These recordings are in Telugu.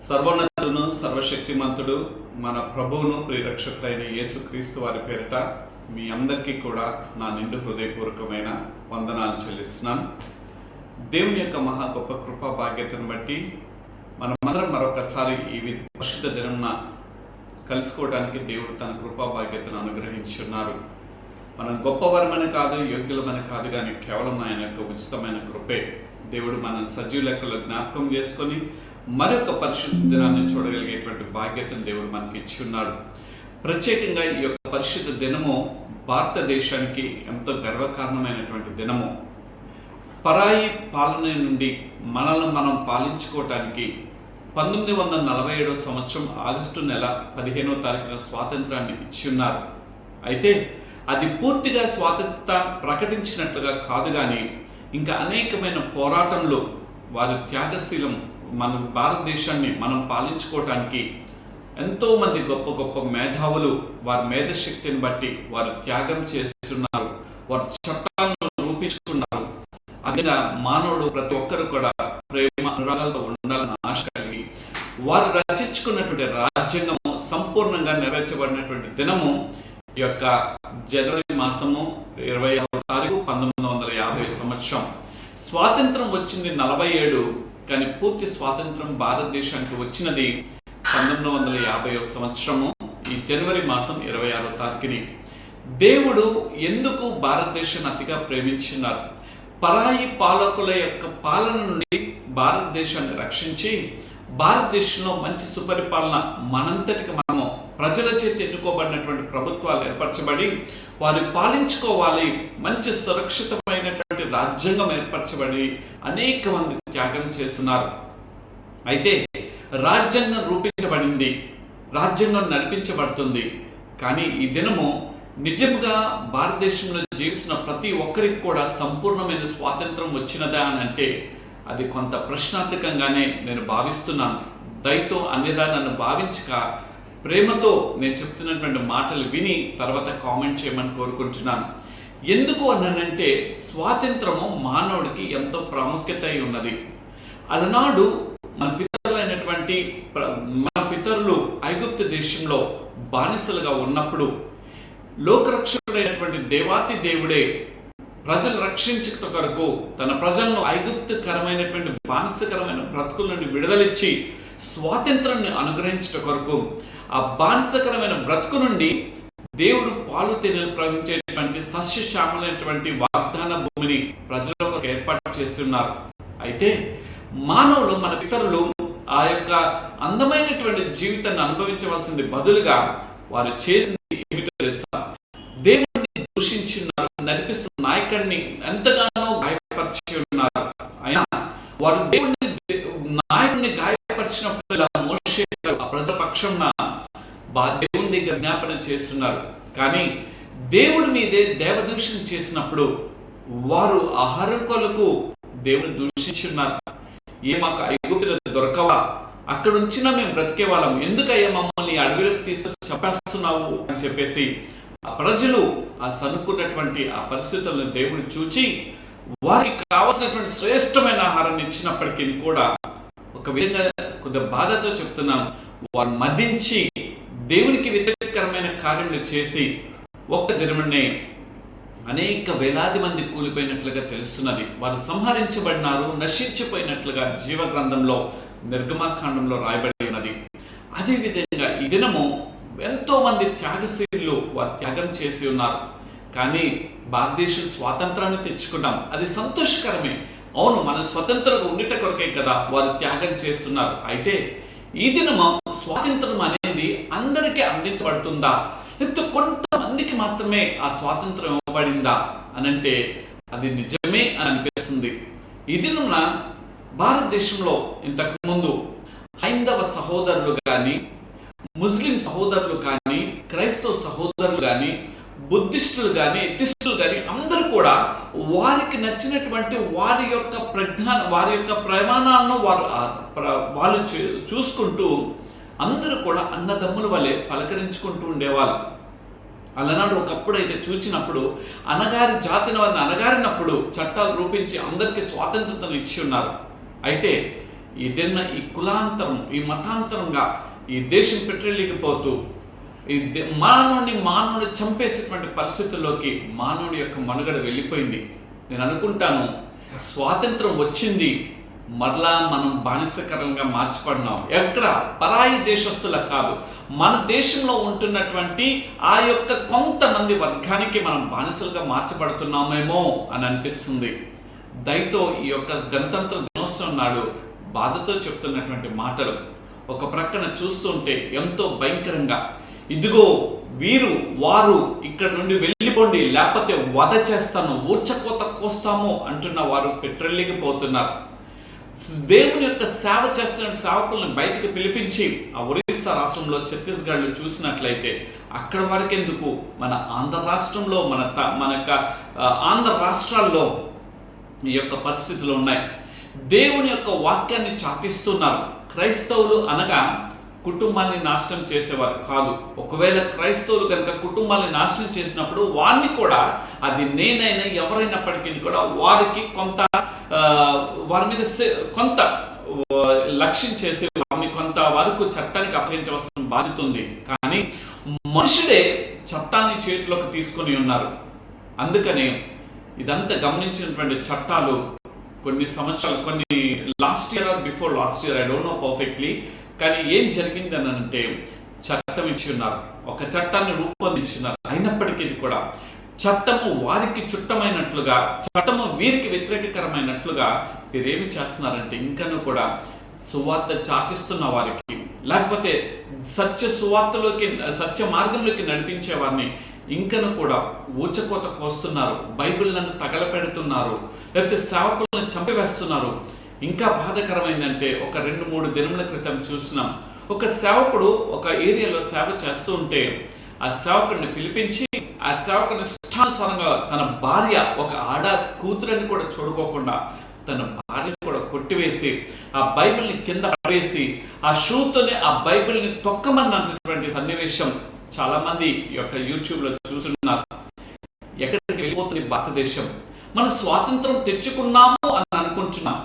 సర్వోన్నతుడును సర్వశక్తిమంతుడు మన ప్రభువును ప్రియరక్షకుడైన యేసుక్రీస్తు వారి పేరిట మీ అందరికీ కూడా నా నిండు హృదయపూర్వకమైన వందనాలు చెల్లిస్తున్నాను. దేవుని యొక్క మహా గొప్ప కృపా భాగ్యతను బట్టి మనమందరం మరొకసారి ఈ పరిశుద్ధ దినంన కలుసుకోవడానికి దేవుడు తన కృపా భాగ్యతను అనుగ్రహించున్నారు. మనం గొప్పవరమని కాదు, యోగ్యులమని కాదు, కానీ కేవలం ఆయన యొక్క ఉచితమైన కృపే. దేవుడు మనల్ని సజీవ లెక్కలో జ్ఞాపకం చేసుకొని మరొక పరిశుద్ధ దినాన్ని చూడగలిగేటువంటి బాధ్యతను దేవుడు మనకి ఇచ్చి ఉన్నాడు. ప్రత్యేకంగా ఈ యొక్క పరిశుద్ధ దినము భారతదేశానికి ఎంతో గర్వకారణమైనటువంటి దినము. పరాయి పాలన నుండి మనల్ని మనం పాలించుకోవటానికి 1947 సంవత్సరం ఆగస్టు నెల 15వ తారీఖున స్వాతంత్రాన్ని ఇచ్చి ఉన్నారు. అయితే అది పూర్తిగా స్వాతంత్రత ప్రకటించినట్లుగా కాదు, కానీ ఇంకా అనేకమైన పోరాటంలో వారి త్యాగశీలం మన భారతదేశాన్ని మనం పాలించుకోవటానికి ఎంతోమంది గొప్ప గొప్ప మేధావులు వారి మేధశక్తిని బట్టి వారు త్యాగం చేస్తున్నారు, వారు చట్టాలను రూపించుకున్నారు. అందుగా మానవుడు ప్రతి ఒక్కరు కూడా ప్రేమ అనురాగాలతో ఉండాలని ఆశ కలిగి వారు రచించుకున్నటువంటి రాజ్యాంగము సంపూర్ణంగా నెరవేర్చబడినటువంటి దినము ఈ యొక్క జనవరి మాసము 26వ తారీఖు 1950 సంవత్సరం. స్వాతంత్రం వచ్చింది 47, కానీ పూర్తి స్వాతంత్రం భారతదేశానికి వచ్చినది 1950వ సంవత్సరము ఈ జనవరి మాసం 26వ తారీఖుని. దేవుడు ఎందుకు భారతదేశాన్ని అతిగా ప్రేమించినారు? పరాయి పాలకుల యొక్క పాలన నుండి భారతదేశాన్ని రక్షించి భారతదేశంలో మంచి సుపరిపాలన మనంతటికి మనము ప్రజల చేత ఎన్నుకోబడినటువంటి ప్రభుత్వాలు ఏర్పరచబడి వారు పాలించుకోవాలి, మంచి సురక్షితమైనటువంటి రాజ్యాంగం ఏర్పరచబడి అనేక మంది త్యాగం చేస్తున్నారు. అయితే రాజ్యాంగం రూపించబడింది, రాజ్యాంగం నడిపించబడుతుంది. కానీ ఈ దినము నిజంగా భారతదేశంలో జీవిస్తున్న ప్రతి ఒక్కరికి కూడా సంపూర్ణమైన స్వాతంత్రం వచ్చినదా అని అంటే అది కొంత ప్రశ్నార్థకంగానే నేను భావిస్తున్నాను. దయతో అన్యదా నన్ను భావించక ప్రేమతో నేను చెప్తున్నటువంటి మాటలు విని తర్వాత కామెంట్ చేయమని కోరుకుంటున్నాను. ఎందుకు అన్నానంటే స్వాతంత్రము మానవుడికి ఎంతో ప్రాముఖ్యత అయి ఉన్నది. అలనాడు మన పితరులు ఐగుప్తు దేశంలో బానిసలుగా ఉన్నప్పుడు లోకరక్షకుడైనటువంటి దేవాతి దేవుడే ప్రజలు రక్షించుట కొరకు తన ప్రజలను ఐగుప్తుకరమైనటువంటి బానిసకరమైన బ్రతుకుల నుండి విడుదలిచ్చి స్వాతంత్రాన్ని అనుగ్రహించుట కొరకు ఆ బానిసకరమైన బ్రతుకు నుండి దేవుడు పాలు తేనెలు ప్రవహించేటువంటి సస్యశ్యామలైనటువంటి వాగ్దాన భూమిని ప్రజల కొరకు ఏర్పాటు చేస్తున్నారు. అయితే మానవులు మన పితరులు ఆ యొక్క అందమైనటువంటి జీవితాన్ని అనుభవించవలసింది బదులుగా వారు చేసింది ఏమిటో తెలుసా? దేవుడిని దూషించున్నారు, నడిపిస్తున్న నాయకుడిని ఎంతగానో గాయపరిచి ఉన్నారు. అయినా వారు నాయకుడిని గాయపరిచినప్పుడు మోషే ఆ ప్రజల పక్షంన దేవుని దగ్గర జ్ఞాపన చేస్తున్నారు. కానీ దేవుడి మీదే దేవదూషణ చేసినప్పుడు వారు ఆహారం కొరకు దేవుని దూషించున్నారు. మాకు ఐగుప్తులు దొరకవా? అక్కడ ఉంచిన మేము బ్రతికే వాళ్ళం, ఎందుకయ్యా మమ్మల్ని అడవిలోకి తీసుకొని చంపేస్తున్నావు అని చెప్పేసి ఆ ప్రజలు ఆ సనుక్కున్నటువంటి ఆ పరిస్థితులను దేవుడు చూచి వారికి కావలసినటువంటి శ్రేష్టమైన ఆహారాన్ని ఇచ్చినప్పటికీ కూడా ఒక విధంగా కొద్ది బాధతో చెప్తున్నాం, వారు మదించి దేవునికి వ్యతిరేకరమైన కార్యములు చేసి ఒక్క దినమనే అనేక వేలాది మంది కూలిపోయినట్లుగా తెలుస్తున్నది. వారు సంహరించబడినారు, నశించిపోయినట్లుగా జీవగ్రంథంలో నిర్గమాకాండంలో రాయబడి ఉన్నది. అదేవిధంగా ఈ దినము ఎంతో మంది త్యాగశీలు వారు త్యాగం చేసి ఉన్నారు. కానీ భారతదేశం స్వాతంత్రాన్ని తెచ్చుకున్నాం, అది సంతోషకరమే. అవును, మన స్వతంత్రంగా ఉండుట కొరకే కదా వారు త్యాగం చేస్తున్నారు. అయితే ఈ దినము స్వాతంత్రం అనేది అందరికీ అందించబడుతుందా, లేకపోతే కొంతమందికి మాత్రమే ఆ స్వాతంత్రం ఇవ్వబడిందా అనంటే అది నిజమే అని అనిపిస్తుంది. ఈ దినమున భారతదేశంలో ఇంతకు ముందు హైందవ సహోదరులు కానీ, ముస్లిం సహోదరులు కానీ, క్రైస్తవ సహోదరులు కానీ, బుద్ధిస్టులు కానీ, ఎథిస్టులు కానీ అందరూ కూడా వారికి నచ్చినటువంటి వారి యొక్క ప్రమాణాలను వాళ్ళు చూసుకుంటూ అందరూ కూడా అన్నదమ్ముల వలె పలకరించుకుంటూ ఉండేవాళ్ళు. అలనాడు ఒకప్పుడైతే చూచినప్పుడు అనగారి జాతిని వారిని అనగారినప్పుడు చట్టాలు రూపించి అందరికీ స్వాతంత్రతను ఇచ్చి ఉన్నారు. అయితే ఈ కులాంతరం, ఈ మతాంతరంగా ఈ దేశం పెట్రెళ్ళిపోతూ మానవుని చంపేసేటువంటి పరిస్థితుల్లోకి మానవుని యొక్క మనుగడ వెళ్ళిపోయింది. నేను అనుకుంటాను స్వాతంత్రం వచ్చింది, మరలా మనం బానిసకరంగా మార్చబడినాం. ఎక్కడ పరాయి దేశస్తులకు కాదు, మన దేశంలో ఉంటున్నటువంటి ఆ యొక్క కొంతమంది వర్గానికి మనం బానిసలుగా మార్చబడుతున్నామేమో అని అనిపిస్తుంది. దయతో ఈ యొక్క గణతంత్ర దినోత్సవం నాడు బాధతో చెప్తున్నటువంటి మాటలు ఒక ప్రక్కన చూస్తుంటే ఎంతో భయంకరంగా, ఇదిగో వారు ఇక్కడ నుండి వెళ్ళిపోండి, లేకపోతే వధ చేస్తాను, ఊచకోత కోస్తాము అంటున్న వారు పెట్రెళ్ళిపోతున్నారు. దేవుని యొక్క సేవ చేస్తున్న సేవకులను బయటికి పిలిపించి ఆ ఒరిస్సా రాష్ట్రంలో, ఛత్తీస్గఢ్లో చూసినట్లయితే అక్కడ వరకు ఎందుకు, మన ఆంధ్ర రాష్ట్రంలో మన ఆంధ్ర రాష్ట్రాల్లో ఈ యొక్క పరిస్థితులు ఉన్నాయి. దేవుని యొక్క వాక్యాన్ని చాటిస్తున్నారు. క్రైస్తవులు అనగా కుటుంబాన్ని నాశనం చేసేవారు కాదు. ఒకవేళ క్రైస్తవులు కనుక కుటుంబాన్ని నాశనం చేసినప్పుడు వారిని కూడా, అది నేనైనా ఎవరైనప్పటికీ కూడా వారికి వారి మీద కొంత లక్ష్యం చేసి వారిని కొంత వరకు చట్టానికి అప్పగించవలసిన బాధ్యత ఉంది. కానీ మనుషుడే చట్టాన్ని చేతిలోకి తీసుకొని ఉన్నారు. అందుకనే ఇదంతా గమనించినటువంటి చట్టాలు కొన్ని సంవత్సరాలు, కొన్ని last year are before last year, I don't know perfectly, కానీ ఏం జరిగింది అని అంటే చట్టం ఇచ్చి ఉన్నారు, ఒక చట్టాన్ని రూపొందించున్నారు. అయినప్పటికీ కూడా చట్టము వారికి చుట్టమైనట్లుగా, చట్టము వీరికి వ్యతిరేకకరమైనట్లుగా వీరేమి చేస్తున్నారంటే ఇంకనూ కూడా సువార్త చాటిస్తున్న వారికి, లేకపోతే సత్య మార్గంలోకి నడిపించే వారిని ఇంకను కూడా ఊచకోత కోస్తున్నారు, బైబిళ్లను తగలపెడుతున్నారు, లేకపోతే సేవకులను చంపివేస్తున్నారు. ఇంకా బాధాకరమైందంటే ఒక 2-3 దినముల క్రితం చూస్తున్నాం, ఒక సేవకుడు ఒక ఏరియాలో సేవ చేస్తూ ఉంటే ఆ సేవకుడిని పిలిపించి ఆ సేవకుని ఇష్టానుసారంగా తన భార్య, ఒక కూతురని కూడా చూడుకోకుండా తన భార్యను కూడా కొట్టివేసి ఆ బైబిల్ని కింద పడవేసి ఆ షూతోనే ఆ బైబిల్ని తొక్కమన్నటువంటి సన్నివేశం చాలా మంది ఈ యొక్క యూట్యూబ్లో చూస్తున్నారు. ఎక్కడికి వెళ్ళిపోతుంది భారతదేశం? మనం స్వాతంత్రం తెచ్చుకున్నాము అని అనుకుంటున్నాం.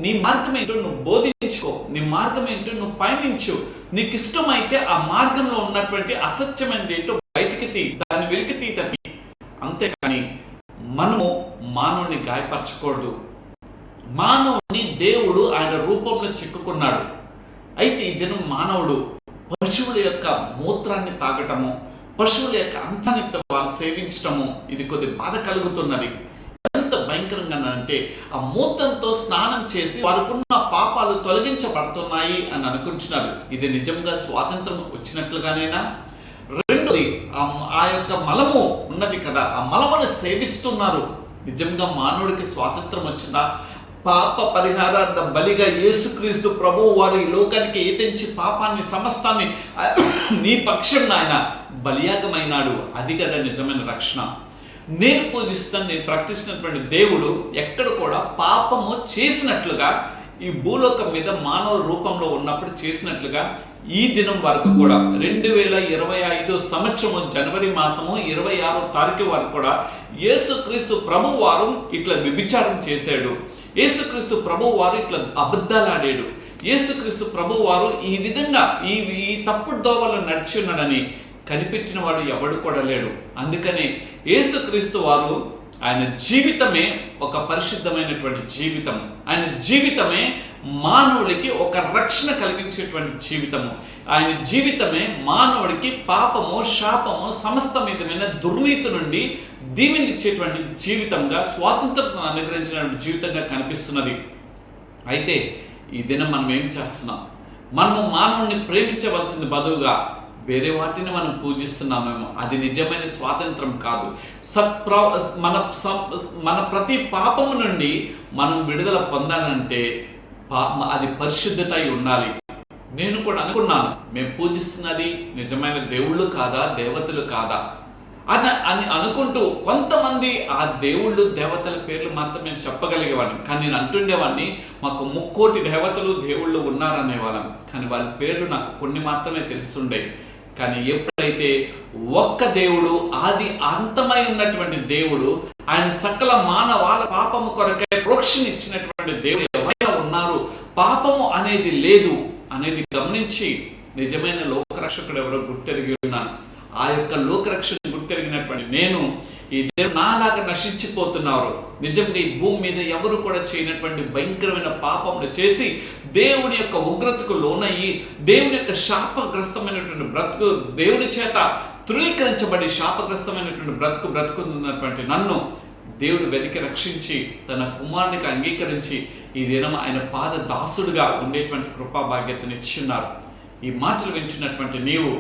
నీ మార్గం ఏంటో నువ్వు బోధించుకో, నీ మార్గం ఏంటో నువ్వు పయనించు, నీకు ఇష్టమైతే ఆ మార్గంలో ఉన్నటువంటి అసత్యమైనది ఏంటో బయటికి తీ, దాన్ని వెలికి తీతని. అంతేకాని మనము మానవుని గాయపరచకూడదు. మానవుని దేవుడు ఆయన రూపంలో చిక్కుకున్నాడు. అయితే ఈ దినం మానవుడు పశువుల యొక్క మూత్రాన్ని తాగటము, పశువుల యొక్క అంతాన్ని వాళ్ళు సేవించటము, ఇది కొద్ది బాధ కలుగుతున్నది. ఎంత భయంకరంగా అంటే ఆ మూత్రంతో స్నానం చేసి వారికున్న పాపాలు తొలగించబడుతున్నాయి అని అనుకుంటున్నారు. ఇది నిజంగా స్వాతంత్రం వచ్చినట్లుగానైనా? రెండోది, ఆ యొక్క మలము ఉన్నది కదా, ఆ మలమును సేవిస్తున్నారు. నిజంగా మానవుడికి స్వాతంత్రం వచ్చిందా? పాప పరిహారార్థ బలిగా యేసుక్రీస్తు ప్రభువు వారు ఈ లోకానికి ఏతించి పాపాన్ని సమస్తాన్ని నీ పక్షం ఆయన బలియాగమైనాడు. అది కదా నిజమైన రక్షణ. నేను పూజిస్తాను, నేను ప్రకటిస్తున్నటువంటి దేవుడు ఎక్కడ కూడా పాపము చేసినట్లుగా ఈ భూలోకం మీద మానవ రూపంలో ఉన్నప్పుడు చేసినట్లుగా ఈ దినం వరకు కూడా 2025 సంవత్సరము జనవరి మాసము 26వ తారీఖు వరకు కూడా యేసుక్రీస్తు ప్రభు వారు ఇట్లా వ్యభిచారం చేశాడు, యేసుక్రీస్తు ప్రభు వారు ఇట్లా అబద్ధాలాడాడు, యేసుక్రీస్తు ప్రభు వారు ఈ విధంగా ఈ తప్పుడు దోవలో నడిచి ఉన్నాడని కనిపెట్టిన వాడు ఎవడు కూడా లేడు. అందుకనే యేసుక్రీస్తు వారు ఆయన జీవితమే ఒక పరిశుద్ధమైనటువంటి జీవితం. ఆయన జీవితమే మానవుడికి ఒక రక్షణ కలిగించేటువంటి జీవితము. ఆయన జీవితమే మానవుడికి పాపము, శాపము, సమస్త విధమైన దుర్నీతి నుండి దీవెనిచ్చేటువంటి జీవితంగా, స్వాతంత్రం అనుగ్రహించినటువంటి జీవితంగా కనిపిస్తున్నది. అయితే ఈ దినం మనం ఏం చేస్తున్నాం? మనము మానవుడిని ప్రేమించవలసింది బదులుగా వేరే వాటిని మనం పూజిస్తున్నామేమో. అది నిజమైన స్వాతంత్రం కాదు. మన ప్రతి పాపము నుండి మనం విడుదల పొందాలంటే అది పరిశుద్ధత అయి ఉండాలి. నేను కూడా అనుకున్నాను, మేము పూజిస్తున్నది నిజమైన దేవుళ్ళు కాదా, దేవతలు కాదా అని అనుకుంటూ కొంతమంది ఆ దేవుళ్ళు దేవతల పేర్లు మాత్రం మేము చెప్పగలిగేవాడిని. కానీ నేను అంటుండేవాడిని, మాకు 3 కోటి దేవతలు దేవుళ్ళు ఉన్నారనేవాళ్ళం. కానీ వాళ్ళ పేర్లు నాకు కొన్ని మాత్రమే తెలుస్తుండే. కానీ ఎప్పుడైతే ఒక్క దేవుడు, ఆది అంతమై ఉన్నటువంటి దేవుడు, ఆయన సకల మానవాళ పాపము కొరకై ప్రోక్షణ ఇచ్చినటువంటి దేవుడు ఎవరైనా ఉన్నారు పాపము అనేది లేదు అనేది గమనించి నిజమైన లోకరక్షకుడు ఎవరో గుర్తెరిగి ఉన్నాను. ఆ యొక్క లోకరక్షకుడు గుర్తెరిగినటువంటి నేను ఈ దేవుడు నాలాగా నశించిపోతున్నారు. నిజంగా ఈ భూమి మీద ఎవరు కూడా చేయనటువంటి భయంకరమైన పాపములు చేసి దేవుని యొక్క ఉగ్రతకు లోనయ్యి దేవుని యొక్క శాపగ్రస్తమైనటువంటి బ్రతుకు దేవుని చేత తృణీకరించబడి శాపగ్రస్తమైనటువంటి బ్రతుకున్నటువంటి నన్ను దేవుడు వెతికి రక్షించి తన కుమారునికి అంగీకరించి ఈ దినం ఆయన పాద దాసుడుగా ఉండేటువంటి కృపా భాగ్యతనిచ్చున్నారు. ఈ మాటలు వింటున్నటువంటి నీవు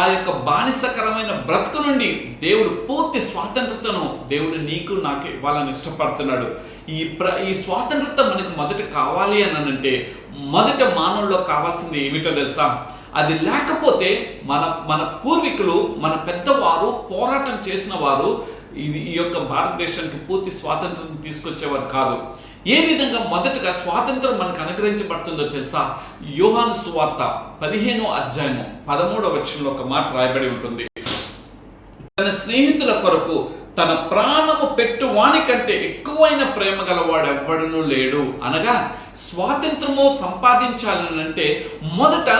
ఆ యొక్క బానిసకరమైన బ్రతుకు నుండి దేవుడు పూర్తి స్వాతంత్రతను దేవుడు నీకు నాకు ఇవ్వాలని ఇష్టపడుతున్నాడు. ఈ స్వాతంత్రత మనకు మొదట కావాలి అని అంటే మొదట మానవుల్లో కావాల్సింది ఏమిటో తెలుసా? అది లేకపోతే మన పూర్వీకులు మన పెద్దవారు పోరాటం చేసిన వారు ఈ యొక్క భారతదేశానికి పూర్తి స్వాతంత్రం తీసుకొచ్చేవారు కాదు. ఏ విధంగా మొదటగా స్వాతంత్రం మనకు అనుగ్రహించబడుతుందో తెలుసా? యోహాను సువార్త 15వ అధ్యాయము 13వ వచనంలో ఒక మాట రాయబడి ఉంటుంది. తన స్నేహితుల కొరకు తన ప్రాణము పెట్టు వాని కంటే ఎక్కువైన ప్రేమ గలవాడెవ్వడునూ లేడు. అనగా స్వాతంత్రము సంపాదించాలని అంటే మొదట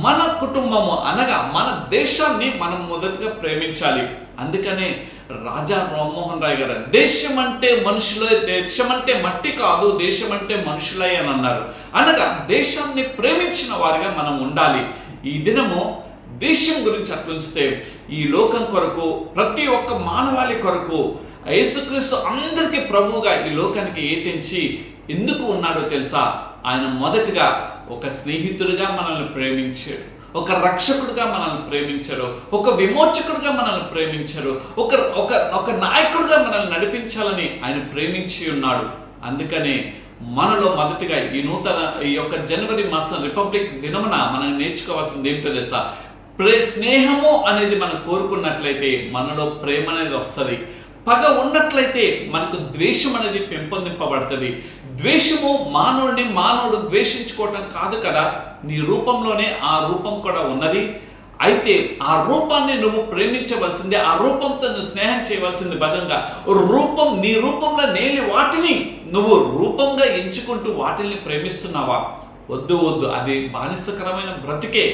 మన కుటుంబము అనగా మన దేశాన్ని మనం మొదటగా ప్రేమించాలి. అందుకనే రాజా రామ్మోహన్ రాయ్ గారు దేశం అంటే మనుషులే, దేశం అంటే మట్టి కాదు, దేశం అంటే మనుషులే అని అన్నారు. అనగా దేశాన్ని ప్రేమించిన వారిగా మనం ఉండాలి. ఈ దినము దేశం గురించి అట్లుంచితే ఈ లోకం కొరకు ప్రతి ఒక్క మానవాళి కొరకు యేసుక్రీస్తు అందరికీ ప్రభువుగా ఈ లోకానికి తెంచి ఎందుకు ఉన్నాడో తెలుసా? ఆయన మొదటిగా ఒక స్నేహితుడిగా మనల్ని ప్రేమించాడు, ఒక రక్షకుడిగా మనల్ని ప్రేమించారు, ఒక విమోచకుడిగా మనల్ని ప్రేమించారు, ఒక నాయకుడిగా మనల్ని నడిపించాలని ఆయన ప్రేమించి ఉన్నాడు. అందుకనే మనలో మొదటిగా ఈ యొక్క జనవరి మాసం రిపబ్లిక్ దినమున మనం నేర్చుకోవాల్సింది ఏమిటో తెలుసా? స్నేహము అనేది మనం కోరుకున్నట్లయితే మనలో ప్రేమ అనేది వస్తుంది. పగ ఉన్నట్లయితే మనకు ద్వేషం అనేది పెంపొందింపబడుతుంది. ద్వేషము మానవుడు ద్వేషించుకోవటం కాదు కదా, నీ రూపంలోనే ఆ రూపం కూడా ఉన్నది. అయితే ఆ రూపాన్ని నువ్వు ప్రేమించవలసిందే, ఆ రూపంతో నువ్వు స్నేహం చేయవలసింది. బదంగా నీ రూపంలో నేలి వాటిని నువ్వు రూపంగా ఎంచుకుంటూ వాటిని ప్రేమిస్తున్నావా? వద్దు, అది బానిసకరమైన బ్రతికే.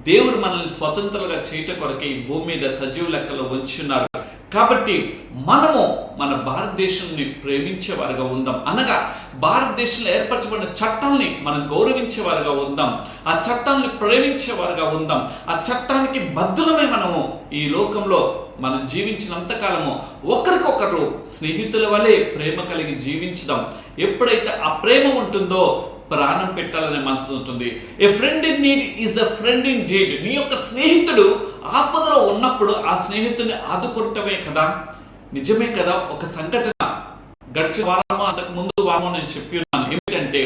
దేవుడు మనల్ని స్వతంత్రంగా చేయట కొరకే ఈ భూమి మీద సజీవ లెక్కలో ఉంచున్నారు. కాబట్టి మనము మన భారతదేశాన్ని ప్రేమించేవారుగా ఉందాం. అనగా భారతదేశంలో ఏర్పరచబడిన చట్టాన్ని మనం గౌరవించేవారుగా ఉందాం, ఆ చట్టాన్ని ప్రేమించేవారుగా ఉందాం, ఆ చట్టానికి బద్ధులమే మనము ఈ లోకంలో మనం జీవించినంతకాలము ఒకరికొకరు స్నేహితుల వలె ప్రేమ కలిగి జీవించుదాం. ఎప్పుడైతే ఆ ప్రేమ ఉంటుందో ప్రాణం పెట్టాలనే మనసు ఉంటుంది. A friend in need is a friend indeed. నీ యొక్క స్నేహితుడు ఆపదలో ఉన్నప్పుడు ఆ స్నేహితుడిని ఆదుకుంటమే కదా. నిజమే కదా. ఒక సంఘటన గడిచిన వారమో అంతకు ముందు వారమో నేను చెప్పి ఉన్నాను. ఏమిటంటే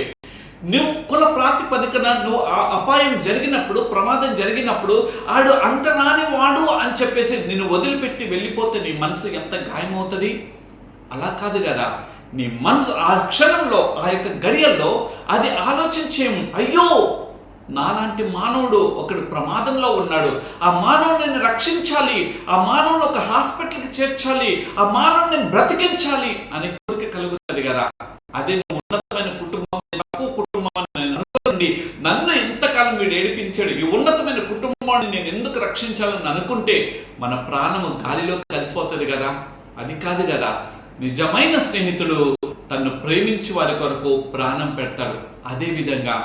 నువ్వు కుల ప్రాతిపదికన నువ్వు ఆ అపాయం జరిగినప్పుడు, ప్రమాదం జరిగినప్పుడు ఆడు అంటరాని వాడు అని చెప్పేసి నిన్ను వదిలిపెట్టి వెళ్ళిపోతే నీ మనసు ఎంత గాయమవుతుంది? అలా కాదు కదా. నీ మనసు ఆ క్షణంలో, ఆ యొక్క గడియల్లో అది ఆలోచించేము, అయ్యో నాలాంటి మానవుడు ఒకడు ప్రమాదంలో ఉన్నాడు, ఆ మానవుడిని రక్షించాలి, ఆ మానవుడు ఒక హాస్పిటల్కి చేర్చాలి, ఆ మానవుడిని బ్రతికించాలి అనే కోరిక కలుగుతుంది కదా. అదే ఉన్నతమైన కుటుంబం, తక్కువ కుటుంబం అనుకోండి, నన్ను ఎంతకాలం వీడు ఏడిపించాడు, ఈ ఉన్నతమైన కుటుంబాన్ని నేను ఎందుకు రక్షించాలని అనుకుంటే మన ప్రాణము గాలిలో కలిసిపోతుంది కదా. అది కాదు కదా. నిజమైన స్నేహితుడు తన్ను ప్రేమించి వారి కొరకు ప్రాణం పెడతాడు. అదేవిధంగా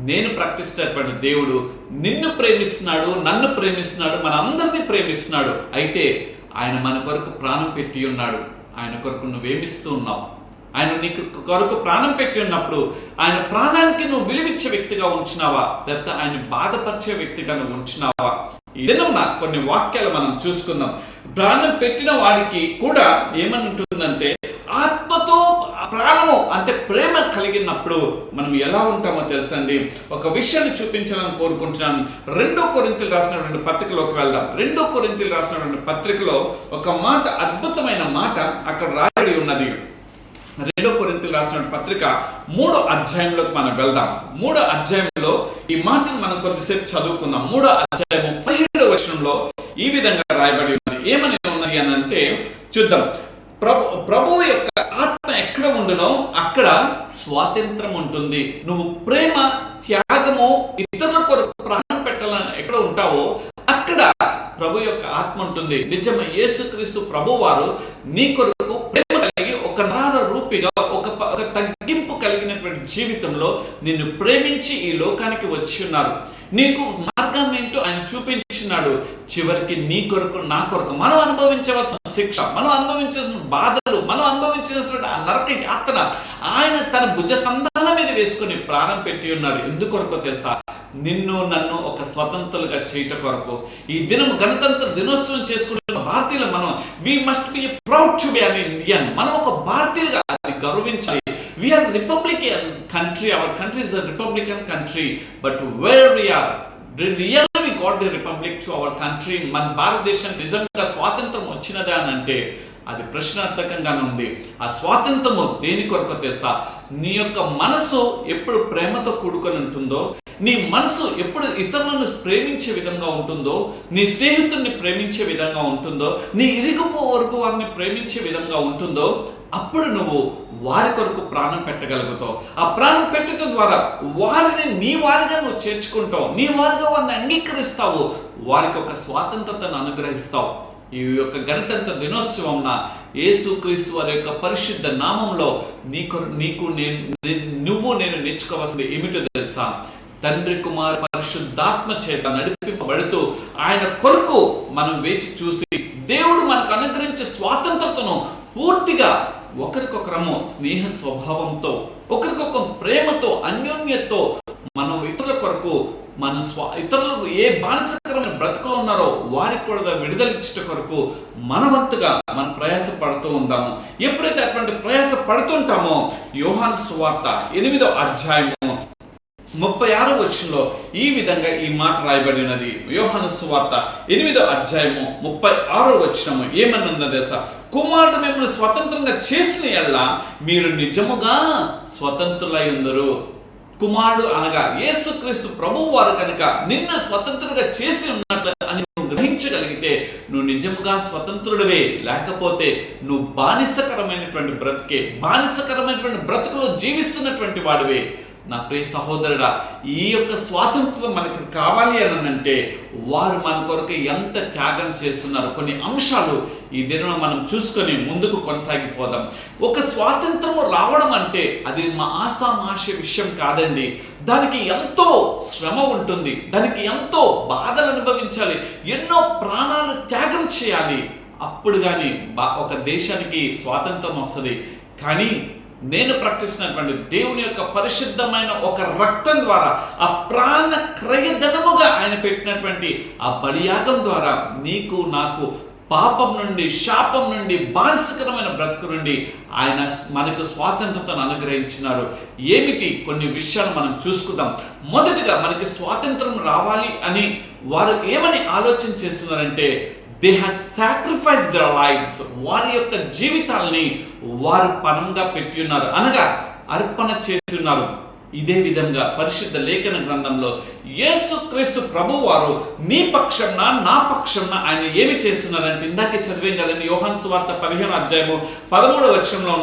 నేను ప్రకటిస్తున్నటువంటి దేవుడు నిన్ను ప్రేమిస్తున్నాడు, నన్ను ప్రేమిస్తున్నాడు, మన అందరినీ ప్రేమిస్తున్నాడు. అయితే ఆయన మన కొరకు ప్రాణం పెట్టి ఉన్నాడు. ఆయన కొరకు నువ్వేమిస్తూ ఉన్నావు? ఆయన నీకు కొరకు ప్రాణం పెట్టి ఉన్నప్పుడు ఆయన ప్రాణానికి నువ్వు విలువిచ్చే వ్యక్తిగా ఉంచినావా, లేకపోతే ఆయన బాధపరిచే వ్యక్తిగా నువ్వు ఉంచినావా? ఈ దినం కొన్ని వాక్యాలు మనం చూసుకుందాం. ప్రాణం పెట్టిన వాడికి కూడా ఏమని ఉంటుందంటే ఆత్మతో ప్రాణము అంటే ప్రేమ కలిగినప్పుడు మనం ఎలా ఉంటామో తెలుసండి. ఒక విషయాన్ని చూపించాలని కోరుకుంటున్నాను. 2 కొరింథీయులు రాసినటువంటి పత్రికలోకి వెళ్దాం. 2 కొరింథీయులు రాసినటువంటి పత్రికలో ఒక మాట, అద్భుతమైన మాట అక్కడ రాయబడి ఉన్నది. 2 కొరింథీయులు రాసిన పత్రిక 3వ అధ్యాయంలోకి మనం వెళ్దాం. 3వ అధ్యాయంలో ఈ మాటను మనం కొద్దిసేపు చదువుకుందాం. 3వ అధ్యాయము 17వ వచనంలో ఈ విధంగా రాయబడి ఉన్నది. ఏమని ఉన్నది అని అంటే చూద్దాం. ప్రభువు యొక్క ఆత్మ ఎక్కడ ఉండునో అక్కడ స్వాతంత్రం ఉంటుంది. నువ్వు ప్రేమ, త్యాగము, ఇతరుల కొరకు ప్రాణం పెట్టాలని ఎక్కడ ఉంటావో అక్కడ ప్రభు యొక్క ఆత్మ ఉంటుంది. నిజమే, యేసుక్రీస్తు ప్రభు వారు నీ కొరకు ప్రేమ కలిగి ఒక నార రూపిగా ఒక తగ్గింపు కలిగినటువంటి జీవితంలో నిన్ను ప్రేమించి ఈ లోకానికి వచ్చి ఉన్నారు. నీకు మార్గం ఏంటో ఆయన చూపించున్నాడు. చివరికి నీ కొరకు, నా కొరకు మనం అనుభవించవలసిన శిక్ష, మనం అనుభవించాల్సిన బాధలు, మనం అనుభవించాల్సిన ఆ నరక యాతన ఆయన తన భుజ సంధాన మీద వేసుకుని ప్రాణం పెట్టి ఉన్నాడు. ఎందుకొరకో తెలుసా? నిన్ను నన్ను ఒక స్వతంత్రులుగా చేయట కొరకు. ఈ దినం గణతంత్ర దినోత్సవం చేసుకుంటున్న భారతీయులు మనం, we must be proud to be an Indian. మనం ఒక భారతీయులుగా అది గౌరవించాలి. We are republican country, our country is a republican country, but where we are really we got the republic to our country. మన భారతదేశం నిజంగా స్వాతంత్రం వచ్చినదా అని అంటే అది ప్రశ్నార్థకంగానే ఉంది. ఆ స్వాతంత్రము దేని కొరకు తెలుసా? నీ యొక్క మనసు ఎప్పుడు ప్రేమతో కూడుకొని ఉంటుందో, నీ మనసు ఎప్పుడు ఇతరులను ప్రేమించే విధంగా ఉంటుందో, నీ స్నేహితుడిని ప్రేమించే విధంగా ఉంటుందో, నీ ఇరుగు పొరుగు వారిని ప్రేమించే విధంగా ఉంటుందో, అప్పుడు నువ్వు వారి కొరకు ప్రాణం పెట్టగలుగుతావు. ఆ ప్రాణం పెట్టడం ద్వారా వారిని నీ వారిగా నువ్వు చేర్చుకుంటావు, నీ వారిగా వారిని అంగీకరిస్తావు, వారికి ఒక స్వాతంత్రతను అనుగ్రహిస్తావు. ఈ యొక్క గణతంత్ర దినోత్సవం యేసుక్రీస్తు వారి యొక్క పరిశుద్ధ నామంలో నువ్వు నేను నేర్చుకోవాల్సింది ఏమిటో తెలుసా? తండ్రి, కుమార, పరిశుద్ధాత్మ చేత నడిపింపబడుతూ ఆయన కొరకు మనం వేచి చూసి దేవుడు మనకు అనుగ్రహించే స్వాతంత్రతను పూర్తిగా ఒకరికొకరము స్నేహ స్వభావంతో, ఒకరికొకరు ప్రేమతో, అన్యోన్యతతో మనం ఇతరుల కొరకు ఇతరులకు ఏ బానిసకరమైన బ్రతుకులు ఉన్నారో వారికి కూడా విడుదలించట కొరకు మనవంతుగా మనం ప్రయాస పడుతూ ఉందాము. ఎప్పుడైతే అటువంటి ప్రయాస పడుతుంటామో యోహాను సువార్త 8వ అధ్యాయము 36వ వచనంలో ఈ విధంగా ఈ మాట రాయబడి ఉన్నది. యోహాను సువార్త 8వ అధ్యాయము 36వ వచనము ఏమన్నదో తెలుసా? కుమారుడు మిమ్మల్ని స్వతంత్రంగా చేసిన యెడల మీరు నిజముగా స్వతంత్రులై ఉందరు. కుమారుడు అనగా యేసుక్రీస్తు ప్రభువు వారు కనుక నిన్ను స్వతంత్రుడిగా చేసి ఉన్నట్లు అని నువ్వు గ్రహించగలిగితే నువ్వు నిజముగా స్వతంత్రుడివే. లేకపోతే నువ్వు బానిసకరమైనటువంటి బ్రతుకులో జీవిస్తున్నటువంటి వాడివే. నా ప్రియ సహోదరుడా, ఈ యొక్క స్వాతంత్రం మనకు కావాలి అని అంటే వారు మన కొరకు ఎంత త్యాగం చేస్తున్నారు. కొన్ని అంశాలు ఈ దినం మనం చూసుకొని ముందుకు కొనసాగిపోదాం. ఒక స్వాతంత్రము రావడం అంటే అది మా ఆషామాషి విషయం కాదండి. దానికి ఎంతో శ్రమ ఉంటుంది, దానికి ఎంతో బాధలు అనుభవించాలి, ఎన్నో ప్రాణాలు త్యాగం చేయాలి. అప్పుడు కానీ ఒక దేశానికి స్వాతంత్రం వస్తుంది. కానీ నేను ప్రకటిస్తున్నటువంటి దేవుని యొక్క పరిశుద్ధమైన ఒక రక్తం ద్వారా, ఆ ప్రాణ క్రయధనముగా ఆయన పెట్టినటువంటి ఆ బలియాగం ద్వారా నీకు నాకు పాపం నుండి, శాపం నుండి, బానిసకరమైన బ్రతుకు నుండి ఆయన మనకు స్వాతంత్రతను అనుగ్రహించినారు. ఏమిటి కొన్ని విషయాలు మనం చూసుకుందాం. మొదటిగా మనకి స్వాతంత్రం రావాలి అని వారు ఏమని ఆలోచన చేస్తున్నారంటే they have sacrificed their lives. వారి యొక్క జీవితాలని వారు పణంగా పెట్టి ఉన్నారు, అనగా అర్పణ చేసి ఉన్నారు. ఇదే విధంగా పరిశుద్ధ లేఖన గ్రంథంలో యేసుక్రీస్తు ప్రభువు వారు నీ పక్షంన నా పక్షంన ఆయన ఏమి చేస్తున్నారంటే ఇందాకే చదివాం కదండి. యోహాను సువార్త 15వ అధ్యాయము 13వ వచనంలో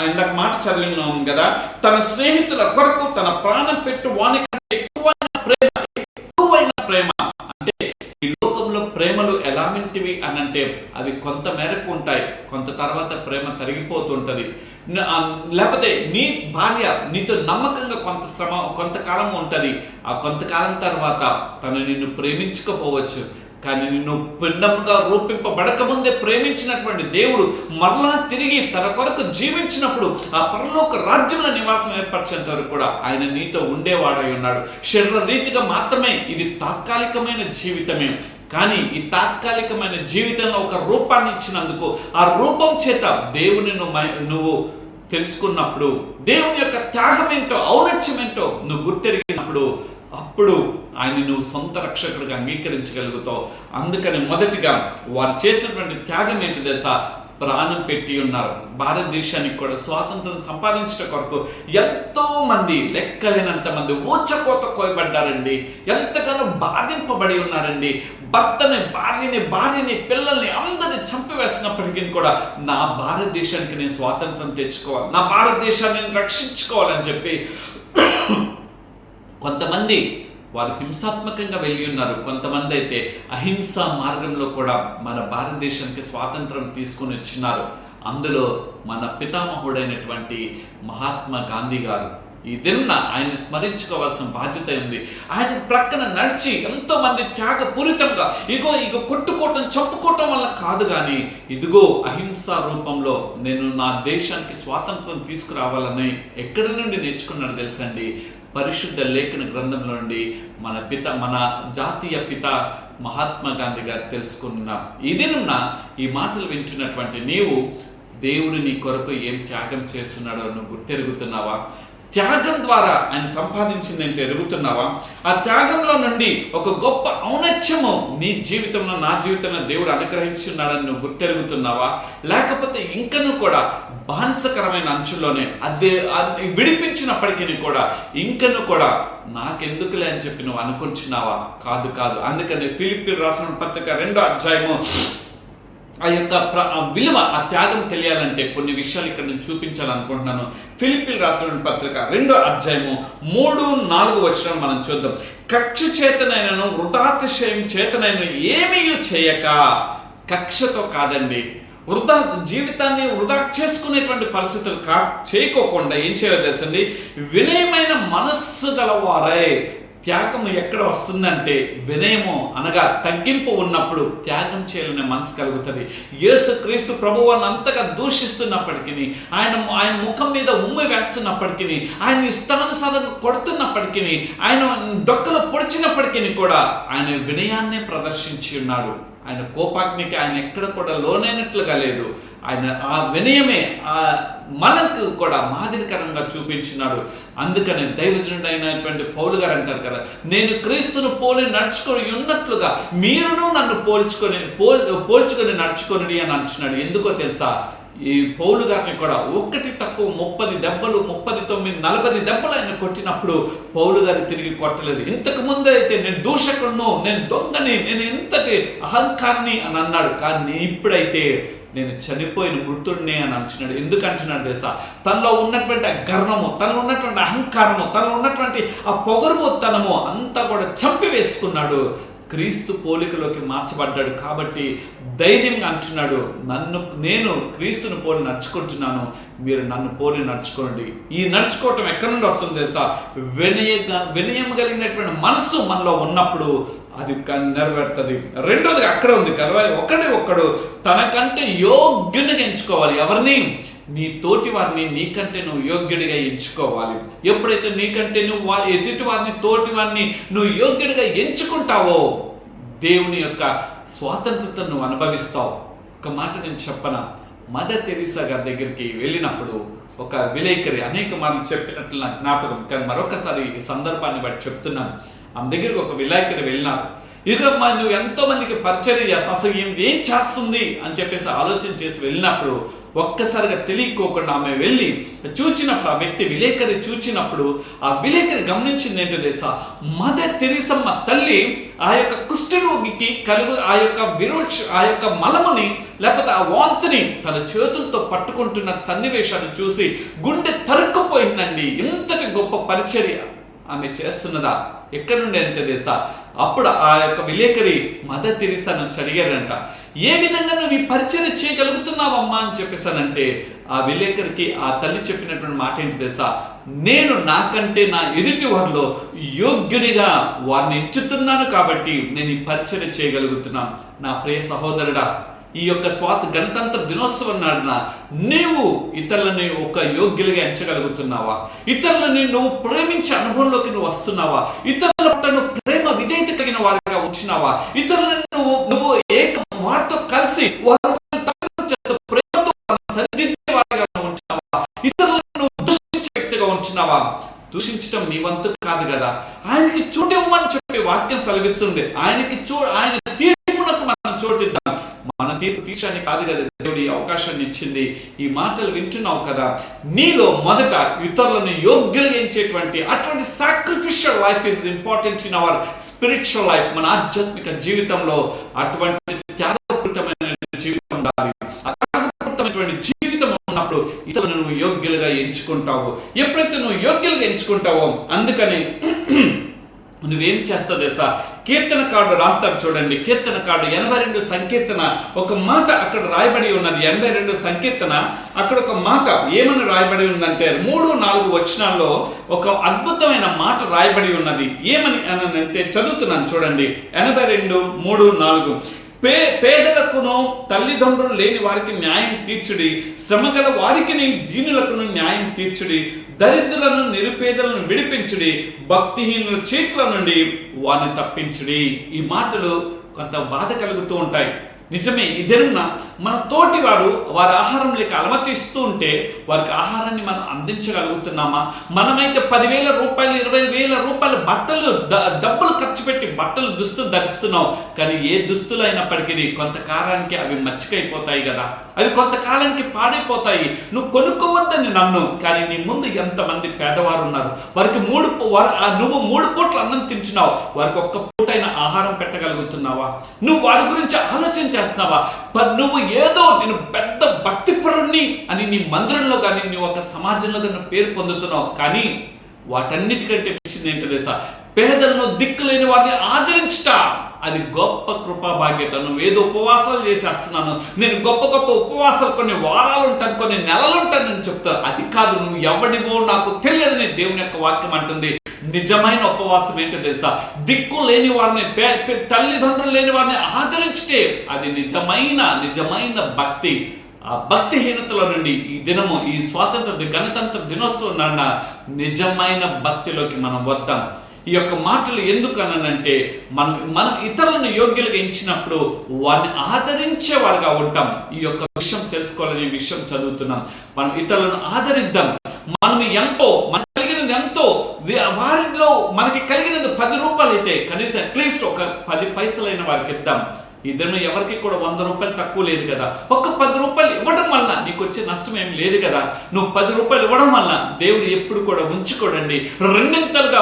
ఇందాక మాట చదివినాం కదా. తన స్నేహితుల కొరకు తన ప్రాణం పెట్టు వానికంటే ఎక్కువైన ప్రేమ. అంటే ఈ లోకంలో ప్రేమలు ఎలాంటివి అని అంటే అవి కొంత మేరకు ఉంటాయి, కొంత తర్వాత ప్రేమ తరిగిపోతుంటది. లేకపోతే నీ భార్య నీతో నమ్మకంగా కొంతకాలం ఉంటుంది. ఆ కొంతకాలం తర్వాత తను నిన్ను ప్రేమించకపోవచ్చు. కానీ నిన్ను పిండంగా రూపింపబడకముందే ప్రేమించినటువంటి దేవుడు మరలా తిరిగి తన కొరకు జీవించినప్పుడు ఆ పరలోక రాజ్యంలో నివాసం ఏర్పరిచేంత వరకు కూడా ఆయన నీతో ఉండేవాడై ఉన్నాడు. శరీర రీతిగా మాత్రమే ఇది తాత్కాలికమైన జీవితమే. కానీ ఈ తాత్కాలికమైన జీవితంలో ఒక రూపాన్ని ఇచ్చినందుకు ఆ రూపం చేత దేవుని నువ్వు తెలుసుకున్నప్పుడు, దేవుని యొక్క త్యాగం ఏంటో, ఔన్నత్యం ఏంటో నువ్వు గుర్తెరిగినప్పుడు అప్పుడు ఆయన నువ్వు సొంత రక్షకుడిగా అంగీకరించగలుగుతావు. అందుకని మొదటిగా వారు చేసినటువంటి త్యాగం ఏంటి తెలుసా? ప్రాణం పెట్టి ఉన్నారు. భారతదేశానికి కూడా స్వాతంత్రం సంపాదించడం కొరకు ఎంతో మంది, లెక్కలేనంత మంది ఊచకోత కోయబడ్డారండి. ఎంతగానో బాధింపబడి ఉన్నారండి. భర్తని, భార్యని, పిల్లల్ని అందరిని చంపివేసినప్పటికీ కూడా నా భారతదేశానికి నేను స్వాతంత్రం తెచ్చుకోవాలి, నా భారతదేశాన్ని రక్షించుకోవాలని చెప్పి కొంతమంది వారు హింసాత్మకంగా వెళ్ళి ఉన్నారు. కొంతమంది అయితే అహింసా మార్గంలో కూడా మన భారతదేశానికి స్వాతంత్రం తీసుకొని వచ్చినారు. అందులో మన పితామహుడైనటువంటి మహాత్మా గాంధీ గారు. ఈ దిన ఆయన్ని స్మరించుకోవాల్సిన బాధ్యత ఉంది. ఆయన ప్రక్కన నడిచి ఎంతో మంది త్యాగపూరితంగా ఇగో కొట్టుకోవటం, చంపుకోవటం వల్ల కాదు, కానీ ఇదిగో అహింసా రూపంలో నేను నా దేశానికి స్వాతంత్రం తీసుకురావాలని ఎక్కడి నుండి నేర్చుకున్నాడు తెలుసండి? పరిశుద్ధ లేఖన గ్రంథంలో నుండి మన జాతీయ పిత మహాత్మా గాంధీ గారు తెలుసుకున్నాం. ఇదేనున్న ఈ మాటలు వింటున్నటువంటి నీవు దేవుడు నీ కొరకు ఏం త్యాగం చేస్తున్నాడో నువ్వు గుర్తెరుగుతున్నావా? త్యాగం ద్వారా ఆయన సంపాదించింది ఏంటో ఎరుగుతున్నావా? ఆ త్యాగంలో నుండి ఒక గొప్ప ఔన్నత్యము నీ జీవితంలో, నా జీవితంలో దేవుడు అనుగ్రహించున్నాడని నువ్వు గుర్తెరుగుతున్నావా? లేకపోతే ఇంకనూ కూడా బానిసకరమైన అంచుల్లోనే అది విడిపించినప్పటికీ కూడా ఇంకనూ కూడా నాకెందుకులే అని చెప్పి నువ్వు అనుకుంటున్నావా? కాదు. అందుకని ఫిలిప్పీయులకు రాసిన పత్రిక 2వ అధ్యాయము ఆ యొక్క విలువ, ఆ త్యాగం తెలియాలంటే కొన్ని విషయాలు ఇక్కడ నేను చూపించాలనుకుంటున్నాను. ఫిలిప్పీయులకు రాసిన పత్రిక 2వ అధ్యాయము 3-4 వచనం మనం చూద్దాం. కక్ష చేతనైనను వృథాతిశయం చేతనైనను ఏమీ చేయక, కక్షతో కాదండి, జీవితాన్ని వృధా చేసుకునేటువంటి పరిస్థితులు చేయకోకుండా ఏం చేయాలో తెలుసండి? వినయమైన మనస్సు గలవారై. త్యాగం ఎక్కడ వస్తుందంటే వినయము అనగా తగ్గింపు ఉన్నప్పుడు త్యాగం చేయాలనే మనసు కలుగుతుంది. యేసుక్రీస్తు ప్రభువుని అంతగా దూషిస్తున్నప్పటికీ, ఆయన ముఖం మీద ఉమ్మి వేస్తున్నప్పటికీ, ఆయన ఇష్టానుసారంగా కొడుతున్నప్పటికీ, ఆయన డొక్కలు పొడిచినప్పటికీ కూడా ఆయన వినయాన్నే ప్రదర్శించి ఉన్నాడు. ఆయన కోపాగ్నికి ఆయన ఎక్కడ కూడా లోనైనట్లుగా లేదు. ఆయన ఆ వినయమే మనకు కూడా మాదిరికరంగా చూపించినాడు. అందుకని దైవజనుడు అయినటువంటి పౌలు గారు అంటారు కదా, నేను క్రీస్తును పోలి నడుచుకొని ఉన్నట్లుగా మీరును నన్ను పోల్చుకొని నడుచుకొని అని అంటున్నాడు. ఎందుకో తెలుసా? ఈ పౌలు గారిని కూడా 1 తక్కువ 30 దెబ్బలు, 39, 40 దెబ్బలు ఆయన కొట్టినప్పుడు పౌలు గారు తిరిగి కొట్టలేదు. ఇంతకు ముందు అయితే నేను దూషకుడును, నేను దొంగని, నేను ఇంతటి అహంకారిని అని అన్నాడు. కానీ ఇప్పుడైతే నేను చనిపోయిన మృతుడిని అని అంటున్నాడు. ఎందుకు అంటున్నాడు తెలుసా? తనలో ఉన్నటువంటి ఆ గర్వము, తనలో ఉన్నటువంటి అహంకారము, తనలో ఉన్నటువంటి ఆ పొగరుబోత్తనము అంతా కూడా చంపివేసుకున్నాడు. క్రీస్తు పోలికలోకి మార్చబడ్డాడు. కాబట్టి ధైర్యంగా అంటున్నాడు, నేను క్రీస్తును పోలి నడుచుకుంటున్నాను, మీరు నన్ను పోలి నడుచుకోండి. ఈ నడుచుకోవటం ఎక్కడి నుండి వస్తుంది తెలుసా? వినయం కలిగినటువంటి మనసు మనలో ఉన్నప్పుడు అది నెరవేరుతుంది. రెండోది అక్కడ ఉంది కదా, ఒకడు తనకంటే యోగ్యునిగా ఎంచుకోవాలి. ఎవరిని? నీ తోటి వారిని నీకంటే నువ్వు యోగ్యుడిగా ఎంచుకోవాలి. ఎప్పుడైతే నీకంటే నువ్వు ఎదుటి వారిని, తోటి వారిని నువ్వు యోగ్యుడిగా ఎంచుకుంటావో దేవుని యొక్క స్వాతంత్రతను నువ్వు అనుభవిస్తావు. ఒక మాట నేను చెప్పనా? మదర్ తెరీసా గారి దగ్గరికి వెళ్ళినప్పుడు ఒక విలేకరి అనేక మార్లు చెప్పినట్లు నాకు జ్ఞాపకం, కానీ మరొకసారి ఈ సందర్భాన్ని బట్టి చెప్తున్నాను. ఆమె దగ్గరికి ఒక విలేకరి వెళ్ళినారు. ఇక నువ్వు ఎంతో మందికి పరిచర్య చేస్తా, అసలు ఏం చేస్తుంది అని చెప్పేసి ఆలోచన చేసి వెళ్ళినప్పుడు ఒక్కసారిగా తెలియకోకుండా ఆమె వెళ్ళి చూచినప్పుడు, ఆ వ్యక్తి విలేకరి చూచినప్పుడు ఆ విలేకరి గమనించింది ఏంటో తెలుసా? మదర్ తెరీసమ్మ తల్లి ఆ యొక్క కుష్ఠరోగికి ఆ యొక్క మలముని లేకపోతే ఆ వాంతిని తన చేతులతో పట్టుకుంటున్న సన్నివేశాన్ని చూసి గుండె తరుక్కుపోయిందండి. ఇంతటి గొప్ప పరిచర్య ఆమె చేస్తున్నదా? ఎక్కడి నుండి అంటే తెలుసా? అప్పుడు ఆ యొక్క విలేకరి మదర్ తెరీసా నుంచి అడిగారంట, ఏ విధంగా నువ్వు ఈ పరిచర్య చేయగలుగుతున్నావమ్మా అని చెప్పేసానంటే ఆ విలేకరికి ఆ తల్లి చెప్పినటువంటి మాట ఏంటి తెలుసా? నేను నాకంటే నా ఎదుటి వారిలో యోగ్యునిగా వారిని ఎంచుతున్నాను కాబట్టి నేను ఈ పరిచర్య చేయగలుగుతున్నాను. నా ప్రియ సహోదరుడా, ఈ యొక్క గణతంత్ర దినోత్సవం నాడున నీవు ఇతరులని ఒక యోగ్యులుగా ఎంచగలుగుతున్నావా? ఇతరులని నువ్వు ప్రేమించే అనుభవంలోకి నువ్వు వస్తున్నావా? ఇతరుల పట్ల నువ్వు ప్రేమ విధేయత కలిగిన వారిగా ఉంచినావా? ఇతరులను నువ్వు వారితో కలిసి ప్రేమతో సరిదిద్దే వారిగా ఉంచినావా? ఇతరులను నువ్వు దూషించే వ్యక్తిగా ఉంచినావా? దూషించడం నీ వంతు కాదు కదా. ఆయనకి చోటివ్వమని చెప్పి వాక్యం సెలవిస్తుంది. ఆయన తీర్పునకు మనం చోటిద్దాం. మన తీర్పు తీర్చడానికి కాదు కదా దేవుడు ఈ అవకాశాన్ని ఇచ్చింది. ఈ మాటలు వింటున్నావు కదా, నీలో మొదట ఇతరులను యోగ్యులు ఎంచేటువంటి అటువంటి sacrificial life is important in our spiritual life. మన ఆధ్యాత్మిక జీవితంలో అటువంటి త్యాగపూరితమైన జీవితం ఉండాలి. త్యాగపూరితమైనటువంటి జీవితం ఉన్నప్పుడు ఇతరులను నువ్వు యోగ్యులుగా ఎంచుకుంటావు. ఎప్పుడైతే నువ్వు యోగ్యులుగా ఎంచుకుంటావో, అందుకని నువ్వేం చేస్తావు తెలుసా? కీర్తనకారుడు రాస్తాడు చూడండి, కీర్తనకారుడు 82 సంకీర్తన ఒక మాట అక్కడ రాయబడి ఉన్నది. 82 సంకీర్తన అక్కడ ఒక మాట ఏమని రాయబడి ఉందంటే 3-4 వచనాల్లో ఒక అద్భుతమైన మాట రాయబడి ఉన్నది. ఏమని అంటే చదువుతున్నాను చూడండి. 82:3-4 పేదలకును తల్లిదండ్రులు లేని వారికి న్యాయం తీర్చుడి, శ్రమగల వారికి దీనులకును న్యాయం తీర్చుడి, దరిద్రులను నిరుపేదలను విడిపించుడి, భక్తిహీనుల చేతుల నుండి వారిని తప్పించుడి. ఈ మాటలు కొంత బాధ కలుగుతూ ఉంటాయి. నిజమే, ఈ దిన మన తోటి వారి ఆహారం లేక అలమతిస్తూ ఉంటే వారికి ఆహారాన్ని మనం అందించగలుగుతున్నామా? మనమైతే 10,000 రూపాయలు 20,000 రూపాయలు బట్టలు డబ్బులు ఖర్చు పెట్టి బట్టలు దుస్తులు ధరిస్తున్నాం. కానీ ఏ దుస్తులు అయినప్పటికీ కొంతకాలానికి అవి మచ్చికైపోతాయి కదా, అవి కొంతకాలానికి పాడైపోతాయి. నువ్వు కొనుక్కోవద్దని నన్ను, కానీ నీ ముందు ఎంతమంది పేదవారు ఉన్నారు. వారికి నువ్వు 3 పూట్ల అన్నం తింటున్నావు, వారికి ఒక్క పూటైన ఆహారం పెట్టగలుగుతున్నావా? నువ్వు వారి గురించి ఆలోచన చేస్తున్నావా? నువ్వు ఏదో నేను పెద్ద భక్తిపరుణ్ణి అని నీ మందిరంలో కానీ నీ ఒక సమాజంలో కానీ పేరు పొందుతున్నావు. కానీ వాటన్నిటికంటే మించింది ఏంటో తెలుసా? పేదలను దిక్కులేని వారిని ఆదరించుట, అది గొప్ప కృపా బాధ్యత. నువ్వేదో ఉపవాసాలు చేసేస్తున్నాను, నేను గొప్ప గొప్ప ఉపవాసాలు కొన్ని వారాలు ఉంటాను, కొన్ని నెలలు ఉంటానని చెప్తాను. అది కాదు, నువ్వు ఎవడివో నాకు తెలియదని దేవుని యొక్క వాక్యం అంటుంది. నిజమైన ఉపవాసం ఏంటో తెలుసా? దిక్కు లేని వారిని, తల్లిదండ్రులు లేని వారిని ఆదరించితే అది నిజమైన భక్తి. ఆ భక్తిహీనతల నుండి ఈ దినము, ఈ గణతంత్ర దినోత్సవం నాన్న నిజమైన భక్తిలోకి మనం వద్దాం. ఈ యొక్క మాటలు ఎందుకు అనంటే, మనం ఇతరులను యోగ్యులుగా ఎంచినప్పుడు వారిని ఆదరించేవారుగా ఉంటాం. ఈ యొక్క విషయం తెలుసుకోవాలనే విషయం చదువుతున్నాం. మనం ఇతరులను ఆదరిద్దాం. మనం మనకు కలిగినది ఎంతో, వారిలో మనకి కలిగినది 10 రూపాయలు అయితే కనీసం అట్లీస్ట్ ఒక 10 పైసలైన వారికి ఇద్దాం. ఈ దినం ఎవరికి కూడా 100 రూపాయలు తక్కువ లేదు కదా. ఒక 10 రూపాయలు ఇవ్వడం వల్ల నీకు వచ్చే నష్టం ఏం లేదు కదా. నువ్వు 10 రూపాయలు ఇవ్వడం వల్ల దేవుడు ఎప్పుడు కూడా ఉంచుకోడండి. 2 30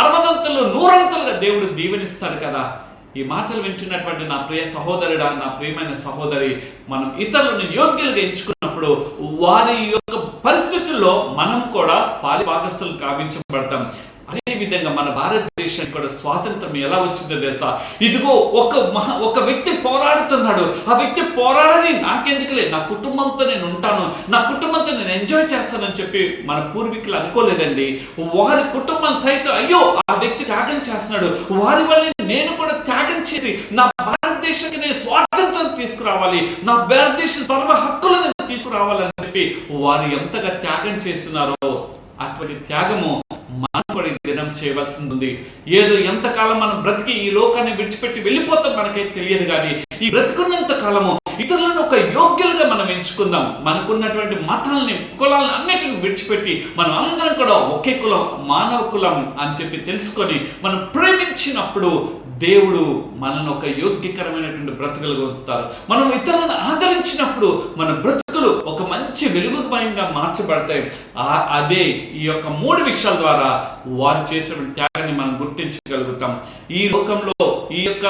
60 100 దేవుడు దీవెనిస్తాడు కదా. ఈ మాటలు వింటున్నటువంటి నా ప్రియ సహోదరుడా, నా ప్రియమైన సహోదరి, మనం ఇతరులను యోగ్యులుగా ఎంచుకున్నప్పుడు వారి యొక్క పరిస్థితుల్లో మనం కూడా పాలిభాగస్తులు కావించబడతాం. అదేవిధంగా మన భారతదేశానికి కూడా స్వాతంత్రం ఎలా వచ్చిందో తెలుసా? ఇదిగో ఒక వ్యక్తి పోరాడుతున్నాడు. ఆ వ్యక్తి పోరాడని నాకెందుకులే, నా కుటుంబంతో నేను ఉంటాను, నా కుటుంబంతో నేను ఎంజాయ్ చేస్తానని చెప్పి మన పూర్వీకులు అనుకోలేదండి. వారి కుటుంబం సైతం అయ్యో ఆ వ్యక్తి త్యాగం చేస్తున్నాడు, వారి వల్ల నేను కూడా త్యాగం చేసి నా భారతదేశానికి నేను స్వాతంత్రం తీసుకురావాలి, నా భారతదేశ సర్వ హక్కులను తీసుకురావాలని చెప్పి వారు ఎంతగా త్యాగం చేస్తున్నారో అటువంటి త్యాగము మనం కూడా దినం చేయవలసి ఉంది. ఏదో ఎంతకాలం మనం బ్రతికి ఈ లోకాన్ని విడిచిపెట్టి వెళ్ళిపోతాం మనకైతే తెలియదు. కానీ ఈ బ్రతుకున్నంత కాలము ఇతరులను ఒక యోగ్యులుగా మనం ఎంచుకుందాం. మనకున్నటువంటి మతాలని, కులాలను అన్నిటిని విడిచిపెట్టి మనం అందరం కూడా ఒకే కులం, మానవ కులం అని చెప్పి తెలుసుకొని మనం ప్రేమించినప్పుడు దేవుడు మనల్ని ఒక యోగ్యకరమైనటువంటి బ్రతుకులుగా ఉంచుతారు. మనం ఇతరులను ఆదరించినప్పుడు మన బ్రతుకులు ఒక మంచి వెలుగుమయంగా మార్చబడతాయి. అదే ఈ యొక్క 3 విషయాల ద్వారా వారు చేసిన త్యాగాన్ని మనం గుర్తించగలుగుతాం. ఈ లోకంలో ఈ యొక్క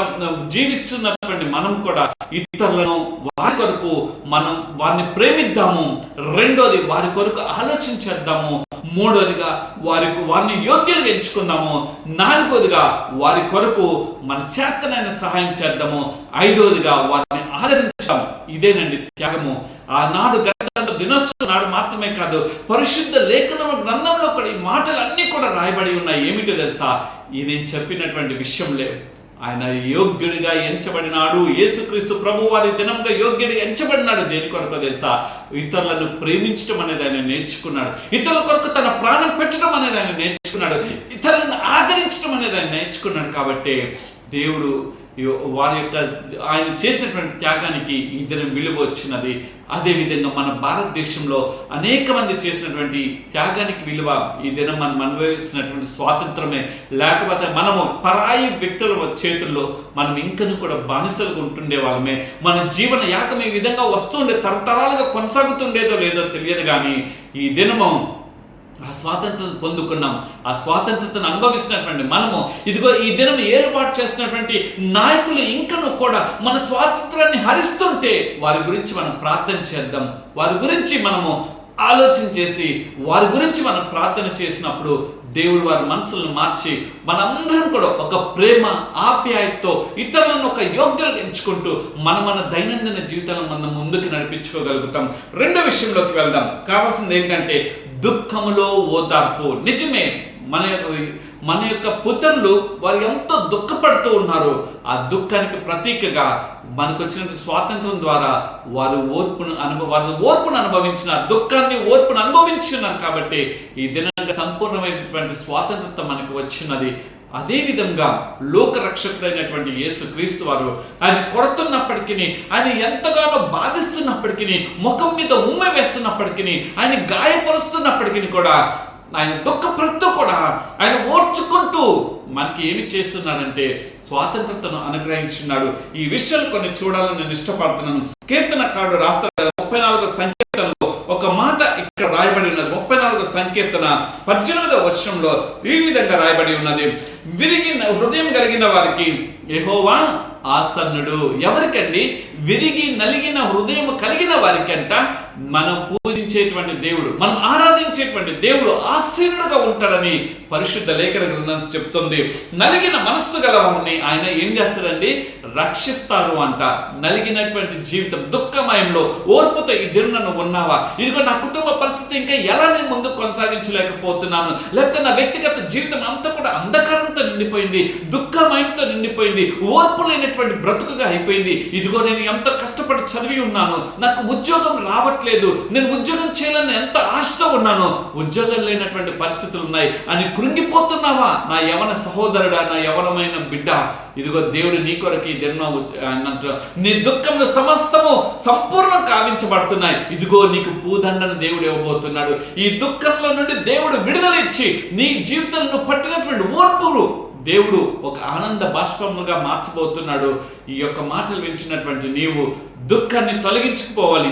జీవిస్తున్నటువంటి మనం కూడా ఇతరులను వారి కొరకు మనం వారిని ప్రేమిద్దాము. 2వది వారి కొరకు ఆలోచించేద్దాము. 3వదిగా వారిని యోగ్యులుగా ఎంచుకుందాము. 4వదిగా వారి కొరకు మన చేతనైన సహాయం చేద్దాము. 5వదిగా వారిని ఆదరించాం. ఇదేనండి త్యాగము. ఆనాడు గణతంత్ర దినోత్సవం నాడు మాత్రమే కాదు, పరిశుద్ధ లేఖన గ్రంథంలో కూడా ఈ మాటలన్నీ కూడా రాయబడి ఉన్నాయి. ఏమిటో తెలుసా? ఈ నేను చెప్పినటువంటి విషయంలో ఆయన యోగ్యుడిగా ఎంచబడినాడు. యేసుక్రీస్తు ప్రభు వారి దినంగా యోగ్యుడిగా ఎంచబడినాడు. దేని కొరకు తెలుసా? ఇతరులను ప్రేమించడం అనేది ఆయన నేర్చుకున్నాడు. ఇతరుల కొరకు తన ప్రాణం పెట్టడం అనేది ఆయన నేర్చుకున్నాడు. ఇతరులను ఆదరించడం అనేది ఆయన నేర్చుకున్నాడు. కాబట్టి దేవుడు వారి యొక్క ఆయన చేసినటువంటి త్యాగానికి ఈ దినం విలువ వచ్చినది. అదేవిధంగా మన భారతదేశంలో అనేక మంది చేసినటువంటి త్యాగానికి విలువ ఈ దినం మనం అనుభవిస్తున్నటువంటి స్వాతంత్రమే. లేకపోతే మనము పరాయి వ్యక్తుల చేతుల్లో మనం ఇంకను కూడా బానిసలుగా ఉంటుండే వాళ్ళమే. మన జీవన యాగం ఈ విధంగా వస్తుండే, తరతరాలుగా కొనసాగుతుండేదో లేదో తెలియదు. కానీ ఈ దినము ఆ స్వాతంత్రం పొందుకున్నాం. ఆ స్వాతంత్రతను అనుభవిస్తున్నటువంటి మనము ఇదిగో ఈ దినం ఏర్పాటు చేసినటువంటి నాయకులు ఇంకను కూడా మన స్వాతంత్రాన్ని హరిస్తుంటే వారి గురించి మనం ప్రార్థన చేద్దాం. వారి గురించి మనము ఆలోచన చేసి వారి గురించి మనం ప్రార్థన చేసినప్పుడు దేవుడు వారి మనసులను మార్చి మనందరం కూడా ఒక ప్రేమ ఆప్యాయతతో ఇతరులను ఒక యోగ్యతలు ఎంచుకుంటూ మన దైనందిన జీవితాలను మనం ముందుకు నడిపించుకోగలుగుతాం. రెండో విషయంలోకి వెళ్దాం. కావాల్సింది ఏంటంటే దుఃఖములో ఓదార్పు. నిజమే, మన యొక్క పుత్రులు వారు ఎంతో దుఃఖపడుతూ ఉన్నారు. ఆ దుఃఖానికి ప్రతీకగా మనకు వచ్చిన స్వాతంత్రం ద్వారా వారు ఓర్పును అనుభవించిన దుఃఖాన్ని ఓర్పును అనుభవించి ఉన్నారు. కాబట్టి ఈ దినంగా సంపూర్ణమైనటువంటి స్వాతంత్రత మనకు వచ్చినది. అదేవిధంగా లోకరక్షకుడైనటువంటి యేసు క్రీస్తు వారు ఆయన కొడుతున్నప్పటికీ, ఆయన ఎంతగానో బాధిస్తున్నప్పటికీ, ముఖం మీద ఉమ్మ వేస్తున్నప్పటికీ, ఆయన గాయపరుస్తున్నప్పటికీ కూడా, ఆయన దుఃఖపడుతూ కూడా ఆయన ఓర్చుకుంటూ మనకి ఏమి చేస్తున్నాడంటే స్వాతంత్రతను అనుగ్రహించున్నాడు. ఈ విషయాలు కొన్ని చూడాలని నేను ఇష్టపడుతున్నాను. కీర్తనకారుడు రాస్తాడు 34వ సంకీర్తనలో ఒక మాట ఇక్కడ రాయబడి ఉన్నది. 34వ సంకీర్తన 18వ వచనంలో ఈ విధంగా రాయబడి ఉన్నది. విరిగిన హృదయం కలిగిన వారికి యెహోవా ఆసన్నుడు. ఎవరికండి? విరిగి నలిగిన హృదయం కలిగిన వారికంట మనం పూజించేటువంటి దేవుడు, మనం ఆరాధించేటువంటి దేవుడు ఆసీనుడుగా ఉంటాడని పరిశుద్ధ లేఖన గ్రంథం చెప్తుంది. నలిగిన మనస్సు గల వారిని ఆయన ఏం చేస్తాడండి? రక్షిస్తారు అంట. నలిగినటువంటి జీవితం దుఃఖమయంలో ఓర్పుతో ఈ దినం ఉన్నావా? ఇదిగో నా కుటుంబ పరిస్థితి ఇంకా ఎలా నేను ముందుకు కొనసాగించలేకపోతున్నాను, లేకపోతే నా వ్యక్తిగత జీవితం అంతా కూడా అంధకారంతో నిండిపోయింది, దుఃఖమయంతో నిండిపోయింది, ఓర్పు లేనటువంటి బ్రతుకుగా అయిపోయింది. ఇదిగో నేను ఎంత కష్టపడి చదివి ఉన్నాను, నాకు ఉద్యోగం రావట్లేదు, నేను ఉద్యోగం చేయాలని ఎంత ఆశతో ఉన్నాను, ఉద్యోగం లేనటువంటి పరిస్థితులు ఉన్నాయి అని కృంగిపోతున్నావా? నా యవన సహోదరుడా, నా యవనమైన బిడ్డ, ఇదిగో దేవుడు నీ కొరకు ఈ దినం నీ దుఃఖంలో సమస్తము సంపూర్ణం కావించబడుతున్నాయి. ఇదిగో నీకు పూదండను దేవుడు ఇవ్వబోతున్నాడు. ఈ దుఃఖంలో నుండి దేవుడు విడుదల ఇచ్చి నీ జీవితంలో పట్టినటువంటి ఓర్పులు దేవుడు ఒక ఆనంద బాష్పముగా మార్చబోతున్నాడు. ఈ యొక్క మాటలు వింటున్నటువంటి నీవు దుఃఖాన్ని తొలగించుకుపోవాలి.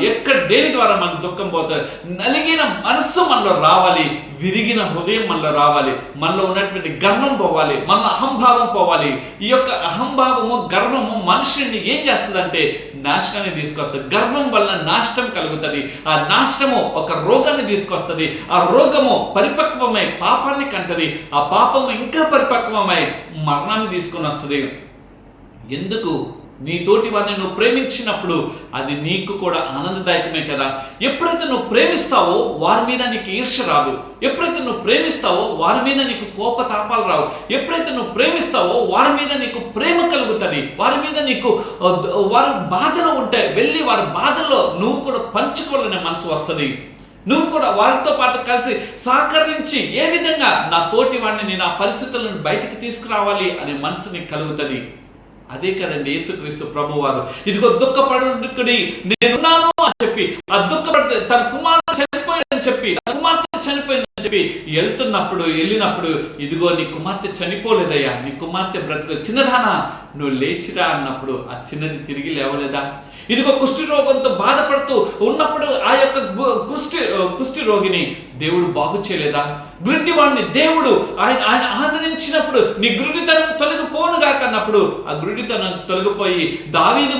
దేని ద్వారా మన దుఃఖం పోతుంది? నలిగిన మనస్సు మనలో రావాలి, విరిగిన హృదయం మనలో రావాలి, మనలో ఉన్నటువంటి గర్వం పోవాలి, మన అహంభావం పోవాలి. ఈ యొక్క అహంభావము గర్వము మనుషుని ఏం చేస్తుందంటే నాశనాన్ని తీసుకొస్తుంది. గర్వం వల్ల నాశనం కలుగుతుంది. ఆ నాశనము ఒక రోగాన్ని తీసుకొస్తుంది. ఆ రోగము పరిపక్వమై పాపాన్ని కంటది. ఆ పాపము ఇంకా పరిపక్వమై మరణాన్ని తీసుకొని వస్తుంది. ఎందుకు? నీ తోటి వారిని నువ్వు ప్రేమించినప్పుడు అది నీకు కూడా ఆనందదాయకమే కదా. ఎప్పుడైతే నువ్వు ప్రేమిస్తావో వారి మీద నీకు ఈర్ష్య రాదు. ఎప్పుడైతే నువ్వు ప్రేమిస్తావో వారి మీద నీకు కోపతాపాలు రావు. ఎప్పుడైతే నువ్వు ప్రేమిస్తావో వారి మీద నీకు ప్రేమ కలుగుతుంది. వారి మీద నీకు వారి బాధలు ఉంటాయి, వెళ్ళి వారి బాధల్లో నువ్వు కూడా పంచుకోవాలనే మనసు వస్తుంది. నువ్వు కూడా వారితో పాటు కలిసి సహకరించి ఏ విధంగా నా తోటి వాడిని నేను ఆ పరిస్థితులను బయటికి తీసుకురావాలి అనే మనసు నీకు కలుగుతుంది. అదే కదండి యేసుక్రీస్తు ప్రభువారు. ఇదిగో దుఃఖపడుకుని నేనున్నాను అని చెప్పి, ఆ దుఃఖపడితే తన కుమార్తె చనిపోయిందని చెప్పి, తన కుమార్తె చనిపోయిందని చెప్పి వెళ్ళినప్పుడు ఇదిగో నీ కుమార్తె చనిపోలేదయ్యా, నీ కుమార్తె బ్రతుకు, చిన్నదానా నువ్వు లేచిరా అన్నప్పుడు ఆ చిన్నది తిరిగి లేవలేదా? ఇదిగో కుష్టి రోగంతో బాధపడుతూ ఉన్నప్పుడు ఆ యొక్క కుష్టి రోగిని దేవుడు బాగు చేయలేదా? గుడ్డి వాడిని దేవుడు ఆయన ఆదరించినప్పుడు నీ గుడ్డితనం తొలగిపోనుగా కన్నప్పుడు ఆ గుడ్డితనం తొలగిపోయి దావీదు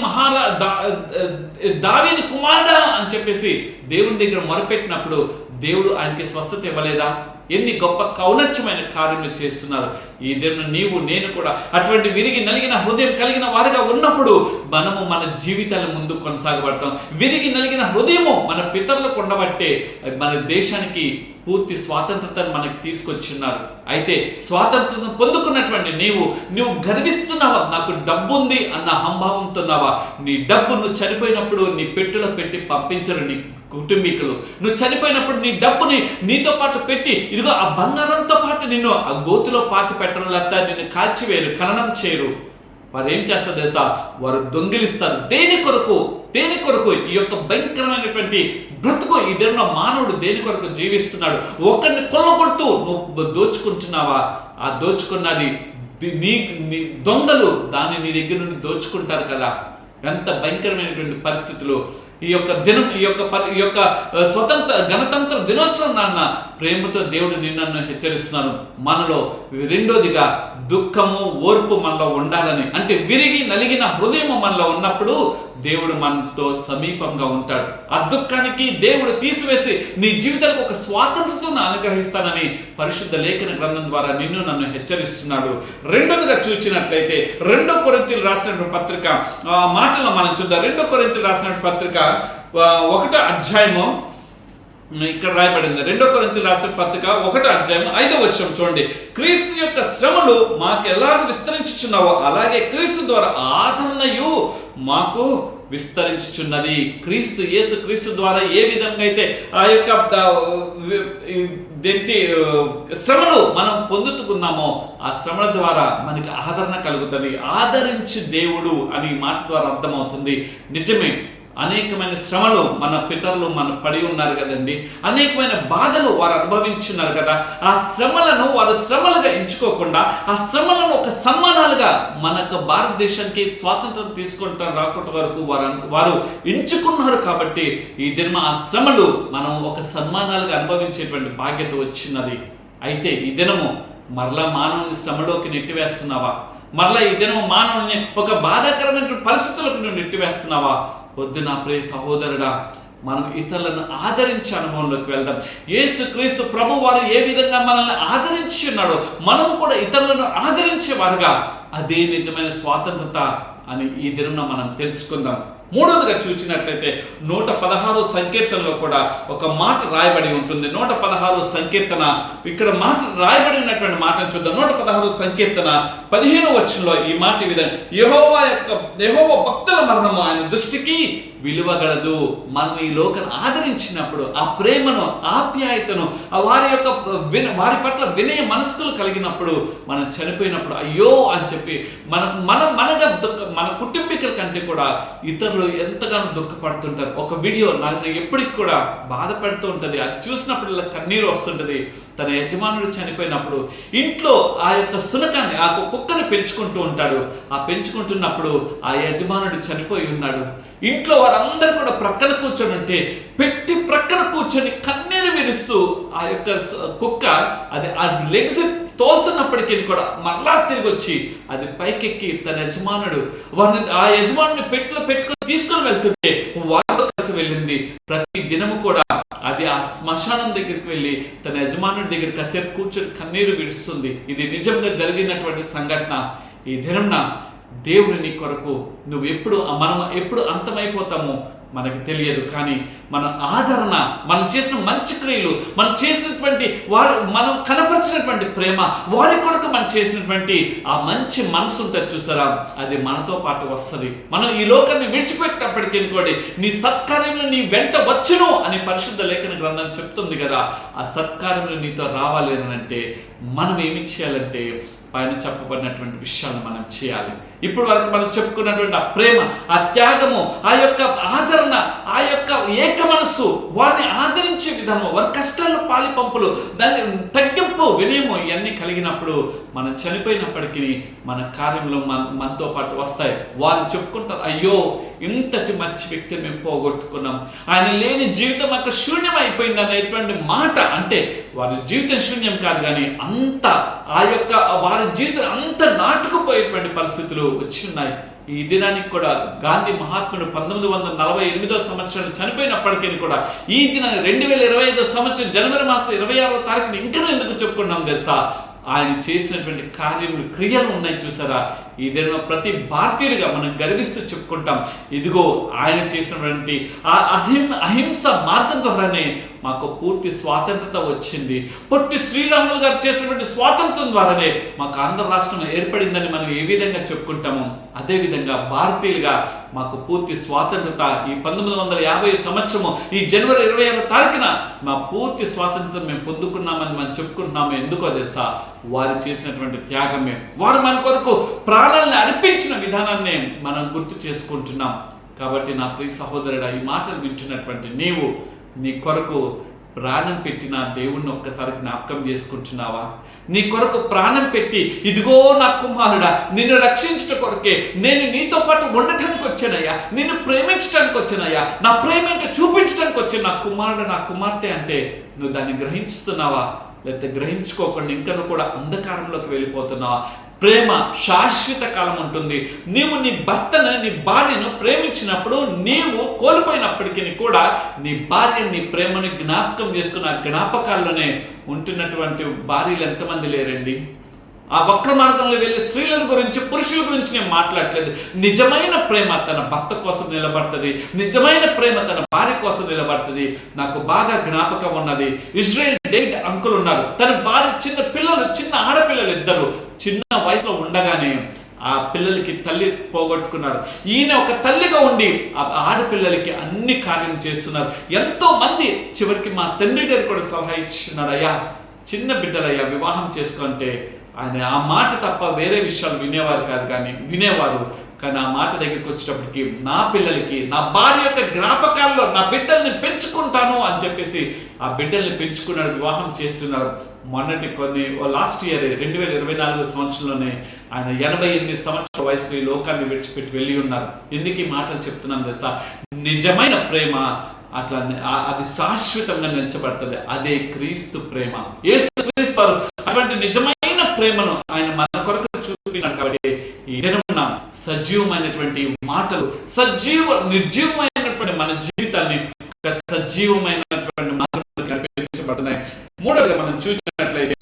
కుమారుడా అని చెప్పేసి దేవుని దగ్గర మొరపెట్టినప్పుడు దేవుడు ఆయనకి స్వస్థత ఇవ్వలేదా? ఎన్ని గొప్ప ఔన్నత్యమైన కార్యములు చేస్తున్నారు. ఈ దినం నీవు నేను కూడా అటువంటి విరిగి నలిగిన హృదయం కలిగిన వారిగా ఉన్నప్పుడు మనము మన జీవితాల ముందు కొనసాగబడతాం. విరిగి నలిగిన హృదయము మన పితరులకు ఉండబట్టే మన దేశానికి పూర్తి స్వాతంత్రతను మనకు తీసుకొచ్చిన్నారు. అయితే స్వాతంత్రత పొందుకున్నటువంటి నువ్వు గర్విస్తున్నావా? నాకు డబ్బు ఉంది అన్న అహంభావంతో ఉన్నావా? నీ డబ్బు నువ్వు చనిపోయినప్పుడు నీ పెట్టులో పెట్టి పంపించరు నీ కుటుంబీకులు. నువ్వు చనిపోయినప్పుడు నీ డబ్బుని నీతో పాటు పెట్టి ఇదిగో ఆ బంగారంతో పాటు నిన్ను ఆ గోతులో పాతి పెట్టడం, లేకపోతే నిన్ను కాల్చివేయరు, ఖననం చేయరు. వారు ఏం చేస్తారు తెలుసా? వారు దొంగిలిస్తారు. దేని కొరకు ఈ యొక్క భయంకరమైనటువంటి బ్రతుకు ఈ దినంలో మానవుడు దేని కొరకు జీవిస్తున్నాడు? ఒకరిని కొల్లగొడుతూ నువ్వు దోచుకుంటున్నావా? ఆ దోచుకున్నది నీ దొంగలు దాన్ని నీ దగ్గర నుండి దోచుకుంటారు కదా. ఎంత భయంకరమైనటువంటి పరిస్థితులు! ఈ యొక్క గణతంత్ర దినోత్సవం నాన్న ప్రేమతో దేవుడు నిన్ను హెచ్చరిస్తున్నాను. మనలో రెండోదిగా దుఃఖము, ఓర్పు మనలో ఉండాలని, అంటే విరిగి నలిగిన హృదయం మనలో ఉన్నప్పుడు దేవుడు మనతో సమీపంగా ఉంటాడు. ఆ దుఃఖానికి దేవుడు తీసివేసి నీ జీవితానికి ఒక స్వాతంత్రతను అనుగ్రహిస్తానని పరిశుద్ధ లేఖన గ్రంథం ద్వారా నన్ను హెచ్చరిస్తున్నాడు. రెండోదిగా చూసినట్లయితే 2 కొరింథీయులకు రాసిన పత్రిక మాటలు మనం చూద్దాం. 2 కొరింథీయులకు రాసిన పత్రిక 1వ అధ్యాయము ఇక్కడ రాయబడింది. 2 కొరింథీయులకు రాసిన పత్రిక 1వ అధ్యాయం 5వ వచనం చూడండి. క్రీస్తు యొక్క శ్రమలు మాకు ఎలాగ విస్తరించుచున్నావో అలాగే క్రీస్తు ద్వారా ఆదరణయు మాకు విస్తరించుచున్నది. యేసు క్రీస్తు ద్వారా ఏ విధంగా అయితే ఆ యొక్క శ్రమలు మనం పొందుతున్నామో ఆ శ్రమల ద్వారా మనకి ఆదరణ కలుగుతుంది. ఆదరించి దేవుడు అని మాట ద్వారా అర్థమవుతుంది. నిజమే, అనేకమైన శ్రమలు మన పితరులు పడి ఉన్నారు కదండి. అనేకమైన బాధలు వారు అనుభవించున్నారు కదా. ఆ శ్రమలను వారు శ్రమలుగా ఎంచుకోకుండా ఆ శ్రమలను ఒక సన్మానాలుగా మనకు భారతదేశానికి స్వాతంత్రం తీసుకుంటాం రాకుండా వరకు వారు ఎంచుకున్నారు. కాబట్టి ఈ దినం ఆ శ్రమలు మనం ఒక సన్మానాలుగా అనుభవించేటువంటి బాధ్యత వచ్చినది. అయితే ఈ దినము మరలా మానవుని శ్రమలోకి నెట్టివేస్తున్నావా? మరలా ఈ దినము మానవుని ఒక బాధాకరమైన పరిస్థితులకు నువ్వు నెట్టివేస్తున్నావా? వద్దు నా ప్రియ సహోదరుడా, మనం ఇతరులను ఆదరించే అనుభవంలోకి వెళ్దాం. యేసు క్రీస్తు ప్రభు వారు ఏ విధంగా మనల్ని ఆదరించి ఉన్నాడో మనము కూడా ఇతరులను ఆదరించేవారుగా, అదే నిజమైన స్వాతంత్రత అని ఈ దినంలో మనం తెలుసుకుందాం. మూడవదిగా చూసినట్లయితే 116 సంకీర్తనలో కూడా ఒక మాట రాయబడి ఉంటుంది. 116 సంకీర్తన ఇక్కడ మాట రాయబడి ఉన్నటువంటి మాటను చూద్దాం. 116 సంకీర్తన 15వ వచనంలో ఈ మాట విధంగా, యెహోవా భక్తుల మరణము ఆయన దృష్టికి విలువగలదు. మనం ఈ లోకాన్ని ఆదరించినప్పుడు ఆ ప్రేమను, ఆప్యాయతను, వారి పట్ల వినయ మనస్కులు కలిగినప్పుడు మనం చనిపోయినప్పుడు అయ్యో అని చెప్పి మన కుటుంబీకుల కంటే కూడా ఇతరులు ఎంతగానో దుఃఖపడుతుంటారు. ఒక వీడియో నాకు ఎప్పటికి కూడా బాధపడుతూ ఉంటుంది. అది చూసినప్పుడు కన్నీరు వస్తుంటుంది. తన యజమానుడు చనిపోయినప్పుడు ఇంట్లో ఆ యొక్క శునకాన్ని, ఆ కుక్కని పెంచుకుంటూ ఉంటాడు. ఆ పెంచుకుంటున్నప్పుడు ఆ యజమానుడు చనిపోయి ఉన్నాడు. ఇంట్లో వారందరూ కూడా ప్రక్కన కూర్చొని ఉంటే పెట్టి ప్రక్కన కూర్చొని కన్నీరు విరుస్తూ ఆ యొక్క కుక్క అది లెగ్స్ తోలుతున్నప్పటికీ కూడా మరలా తిరిగి వచ్చి అది పైకెక్కి తన యజమానుడు ఆ యజమానుని పెట్టుకొని తీసుకొని వెళ్తుంటే వారితో కలిసి వెళ్ళింది. ప్రతి దినము కూడా అది ఆ శ్మశానం దగ్గరికి వెళ్ళి తన యజమానుడి దగ్గర కాసేపు కూర్చొని కన్నీరు విడుస్తుంది. ఇది నిజంగా జరిగినటువంటి సంఘటన. ఈ దినంన దేవుడు నీ కొరకు మనం ఎప్పుడు అంతమైపోతామో మనకు తెలియదు. కానీ మన ఆదరణ, మనం చేసిన మంచి క్రియలు, మనం చేసినటువంటి మనం కనపరిచినటువంటి ప్రేమ, వారి కొరకు మనం చేసినటువంటి ఆ మంచి మనసు ఉంటుంది చూసారా, అది మనతో పాటు వస్తుంది. మనం ఈ లోకాన్ని విడిచిపెట్టినప్పటికీ కూడా నీ సత్కార్యంలో నీ వెంట వచ్చును అని పరిశుద్ధ లేఖన గ్రంథం చెప్తుంది కదా. ఆ సత్కార్యంలో నీతో రావాలి అని అంటే మనం ఏమి చేయాలంటే పైన చెప్పబడినటువంటి విషయాలు మనం చేయాలి. ఇప్పుడు వరకు మనం చెప్పుకున్నటువంటి ఆ ప్రేమ, ఆ త్యాగము, ఆ యొక్క ఆదరణ, ఆ యొక్క ఏక మనస్సు, వారిని ఆదరించే విధానం, వారి కష్టాలు పాలిపంపులు, దాన్ని తగ్గింపు, వినయము ఇవన్నీ కలిగినప్పుడు మనం చనిపోయినప్పటికీ మన కార్యంలో మనతో పాటు వస్తాయి. వారు చెప్పుకుంటారు, అయ్యో ఇంతటి మంచి వ్యక్తి మేము పోగొట్టుకున్నాం, ఆయన లేని జీవితం యొక్క శూన్యం అయిపోయింది అనేటువంటి మాట. అంటే వారి జీవితం శూన్యం కాదు, కానీ అంత ఆ యొక్క వారి జీవితం అంత నాటుకుపోయేటువంటి పరిస్థితులు వచ్చిన్నాయి. ఈ దినానికి కూడా గాంధీ మహాత్ముడు 1948వ సంవత్సరం చనిపోయినప్పటికీ కూడా ఈ దినాన్ని 2025వ సంవత్సరం జనవరి మాసం 26వ తారీఖున ఇంకా ఎందుకు చెప్పుకున్నాం తెలుసా? ఆయన చేసినటువంటి కార్యములు, క్రియలు ఉన్నాయి చూసారా. ఈ దిన ప్రతి భారతీయుడిగా మనం గర్విస్తూ చెప్పుకుంటాం, ఇదిగో ఆయన చేసినటువంటి ఆ అహింస మార్గం ద్వారానే మాకు పూర్తి స్వాతంత్రత వచ్చింది. పొట్టి శ్రీరాములు గారు చేసినటువంటి స్వాతంత్రం ద్వారానే మాకు ఆంధ్ర రాష్ట్రం ఏర్పడిందని మనం ఏ విధంగా చెప్పుకుంటామో అదేవిధంగా భారతీయులుగా మాకు పూర్తి స్వాతంత్రత ఈ 1950 సంవత్సరము ఈ జనవరి 26వ తారీఖున మా పూర్తి స్వాతంత్రం మేము పొందుకున్నామని మనం చెప్పుకుంటున్నాము. ఎందుకో తెలుసా? వారు చేసినటువంటి త్యాగమే. వారు మన కొరకు ప్రాణాలను అర్పించిన విధానాన్ని మనం గుర్తు చేసుకుంటున్నాం. కాబట్టి నా ప్రియ సహోదరుడా, ఈ మాటలు వింటున్నటువంటి నీవు నీ కొరకు ప్రాణం పెట్టిన దేవుణ్ణి ఒక్కసారి జ్ఞాపకం చేసుకుంటున్నావా? నీ కొరకు ప్రాణం పెట్టి, ఇదిగో నా కుమారుడా, నిన్ను రక్షించడం కొరకే నేను నీతో పాటు ఉండటానికి వచ్చానయ్యా, నిన్ను ప్రేమించడానికి వచ్చానయ్యా, నా ప్రేమ ఏంటో చూపించడానికి వచ్చాను నా కుమారుడు, నా కుమార్తె అంటే నువ్వు దాన్ని గ్రహిస్తున్నావా? లేకపోతే గ్రహించుకోకుండా ఇంకను కూడా అంధకారంలోకి వెళ్ళిపోతున్నావా? ప్రేమ శాశ్వత కాలం ఉంటుంది. నీవు నీ భర్తను, నీ భార్యను ప్రేమించినప్పుడు నీవు కోల్పోయినప్పటికీ కూడా నీ భార్య నీ ప్రేమను జ్ఞాపకం చేసుకున్న జ్ఞాపకాల్లోనే ఉంటున్నటువంటి భార్యలు ఎంతమంది లేరండి? ఆ వక్ర మార్గంలో వెళ్ళే స్త్రీల గురించి, పురుషుల గురించి నేను మాట్లాడలేదు. నిజమైన ప్రేమ తన భర్త కోసం నిలబడుతుంది. నిజమైన ప్రేమ తన భార్య కోసం నిలబడుతుంది. నాకు బాగా జ్ఞాపకం ఉన్నది. ఇజ్రాయెల్ డేవిడ్ అంకుల్ ఉన్నారు. తన భార్య చిన్న ఆడపిల్లలు ఇద్దరు చిన్న వయసులో ఉండగానే ఆ పిల్లలకి తల్లి పోగొట్టుకున్నారు. ఈయన ఒక తల్లిగా ఉండి ఆ ఆడపిల్లలకి అన్ని కార్యం చేస్తున్నారు. ఎంతో మంది చివరికి మా తండ్రి గారు కూడా సలహా ఇచ్చినారు, అయ్యా చిన్న బిడ్డలయ్యా వివాహం చేసుకుంటే. ఆయన ఆ మాట తప్ప వేరే విషయాలు వినేవారు కాదు, వినేవారు. కానీ ఆ మాట దగ్గరికి వచ్చేటప్పటికి నా పిల్లలకి, నా భార్య యొక్క జ్ఞాపకాల్లో నా బిడ్డల్ని పెంచుకుంటాను అని చెప్పేసి ఆ బిడ్డల్ని పెంచుకున్నాడు, వివాహం చేస్తున్నారు. లాస్ట్ ఇయర్ 2024 సంవత్సరంలోనే ఆయన 88 సంవత్సరాల వయసులో ఈ లోకాన్ని విడిచిపెట్టి వెళ్ళి ఉన్నారు. ఎందుకు ఈ మాటలు చెప్తున్నాను తెలుసా? నిజమైన ప్రేమ అట్లా అది శాశ్వతంగా నిలిచబడుతుంది. అదే క్రీస్తు ప్రేమ. యేసు క్రీస్తు వారు అటువంటి నిజమైన ప్రేమను ఆయన మన కొరకు చూపించాడు. కాబట్టి ఈ దినమున సజీవమైనటువంటి మాటలు, నిర్జీవమైనటువంటి మన జీవితాన్ని ఒక సజీవమైనటువంటి మార్గంలో నడిపించబడుతున్నాయి. మూడవగా మనం చూసినట్లయితే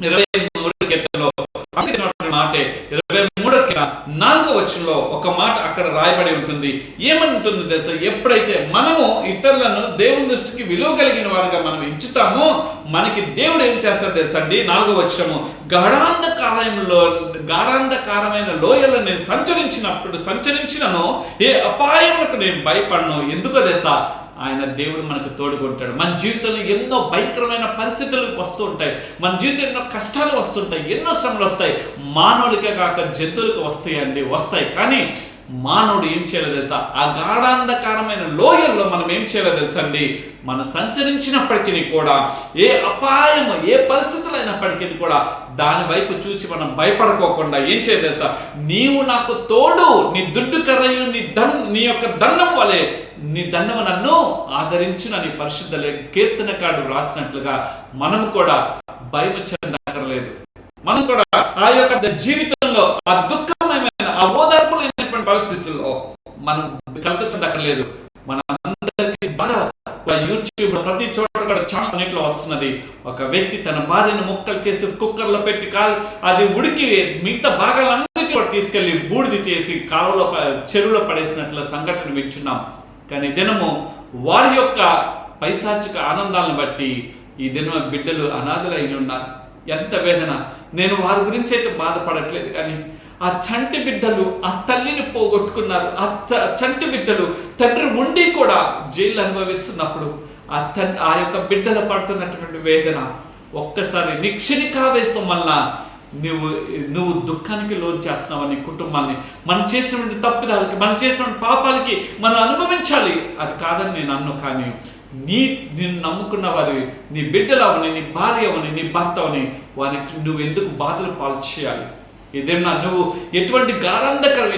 23 గంటల్లో మాట 23 వచనంలో ఒక మాట అక్కడ రాయబడి ఉంటుంది. ఏమంటుంది తెలుసా? ఎప్పుడైతే మనము ఇతరులను దేవుని దృష్టికి విలువ కలిగిన వారుగా మనం ఎంచుతామో మనకి దేవుడు ఏం చేస్తాడు తెలుసా అండి? 4వ వచనము, గాఢాంధకారమైన లోయలో నేను సంచరించినను ఏ అపాయములకు నేను భయపడను. ఎందుకో తెలుసా? ఆయన దేవుడు మనకు తోడుకుంటాడు. మన జీవితంలో ఎన్నో భయంకరమైన పరిస్థితులు వస్తూ ఉంటాయి. మన జీవితంలో ఎన్నో కష్టాలు వస్తుంటాయి, ఎన్నో శ్రమలు వస్తాయి. మానవులకే కాక జంతువులకు వస్తాయి. కానీ మానవుడు ఏం చేయలేదు తెలుసా? ఆ గాఢాంధకారమైన లోయల్లో మనం ఏం చేయలేదు తెలుసా అండి? మనం సంచరించినప్పటికీ కూడా ఏ అపాయము, ఏ పరిస్థితులు అయినప్పటికీ కూడా దాని వైపు చూసి మనం భయపడుకోకుండా ఏం చేయలేదు తెలుసా? నీవు నాకు తోడు, నీ దుడ్డు కర్రయు నీ యొక్క దండం వలె నీ దండము నన్ను ఆదరించిన నీ పరిశుద్ధ కీర్తనకారుడు రాసినట్లుగా మనం కూడా భయం చెందక్కర్లేదు. మనం కూడా ఆ యొక్క జీవితంలో ఆ దుఃఖమైన, ఆ ఓదార్పు లేనటువంటి పరిస్థితుల్లో మనం కలత చెందక్కర్లేదు. మన అందరికీ బాగా యూట్యూబ్ ప్రతి చోట కూడా ఛానల్స్ అన్నింటిలో వస్తున్నది. ఒక వ్యక్తి తన భార్యను ముక్కలు చేసి కుక్కర్లో పెట్టి అది ఉడికి మిగతా భాగాలన్నిటి కూడా తీసుకెళ్లి బూడిది చేసి చెరువులో పడేసినట్ల సంఘటన వింటున్నాం. కానీ దినము వారి యొక్క పైశాచిక ఆనందాలను బట్టి ఈ దినం బిడ్డలు అనాథలై ఉన్నారు. ఎంత వేదన! నేను వారి గురించి అయితే బాధపడట్లేదు, కానీ ఆ చంటి బిడ్డలు ఆ తల్లిని పోగొట్టుకున్నారు. చంటి బిడ్డలు తండ్రి ఉండి కూడా జైలు అనుభవిస్తున్నప్పుడు ఆ యొక్క బిడ్డలు పడుతున్నటువంటి వేదన ఒక్కసారి నిక్షణికావేశం వల్ల నువ్వు దుఃఖానికి లోన్ చేస్తున్నావు. నీ కుటుంబాన్ని మనం చేసినటువంటి తప్పిదాలకి, మనం చేసినటువంటి పాపాలకి మనం అనుభవించాలి. అది కాదని నేను అన్ను. కానీ నిన్ను నమ్ముకున్న వారి, నీ బిడ్డలు అవని, నీ భార్య అవని, నీ భర్త అవని, వారికి నువ్వు ఎందుకు బాధలు పాలు చేయాలి? ఏదైనా నువ్వు ఎటువంటి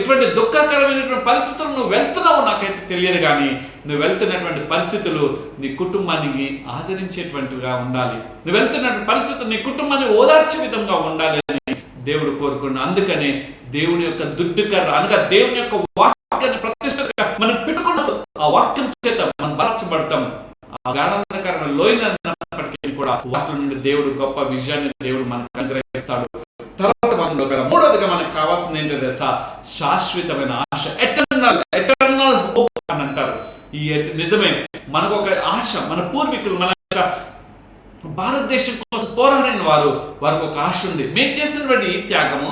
ఎటువంటి దుఃఖకరమైనటువంటి పరిస్థితులు నువ్వు వెళ్తున్నావు నాకైతే తెలియదు. కానీ నువ్వు వెళ్తున్నటువంటి పరిస్థితులు నీ కుటుంబానికి ఆదరించేటువంటిగా ఉండాలి. నువ్వు వెళ్తున్నటువంటి పరిస్థితులు నీ కుటుంబాన్ని ఓదార్చే విధంగా ఉండాలి అని దేవుడు కోరుకున్నాడు. అందుకనే దేవుని యొక్క దుడ్డుకర్ర అనగా దేవుని యొక్క వాక్యాన్ని ప్రతిష్టగా మనం పెట్టుకున్నప్పుడు ఆ వాక్యం చేత మనం బలపరచబడతాం. ఆ గాఢాంధకారమైన లోయనప్పటికీ కూడా వాటి నుండి దేవుడు గొప్ప విజయాన్ని దేవుడు మనకు అనుగ్రహిస్తాడు. తర్వాత మూడవదిగా మనకు కావాల్సింది ఏంటంటే తెలుసా? శాశ్వతమైన ఆశ, ఎటర్నల్ హోప్ అని అంటారు. ఈ నిజమే, మనకు ఒక ఆశ, మన పూర్వీకులు మన భారతదేశం కోసం పోరాడిన వారికి ఒక ఆశ ఉంది. మేము చేసినటువంటి ఈ త్యాగము,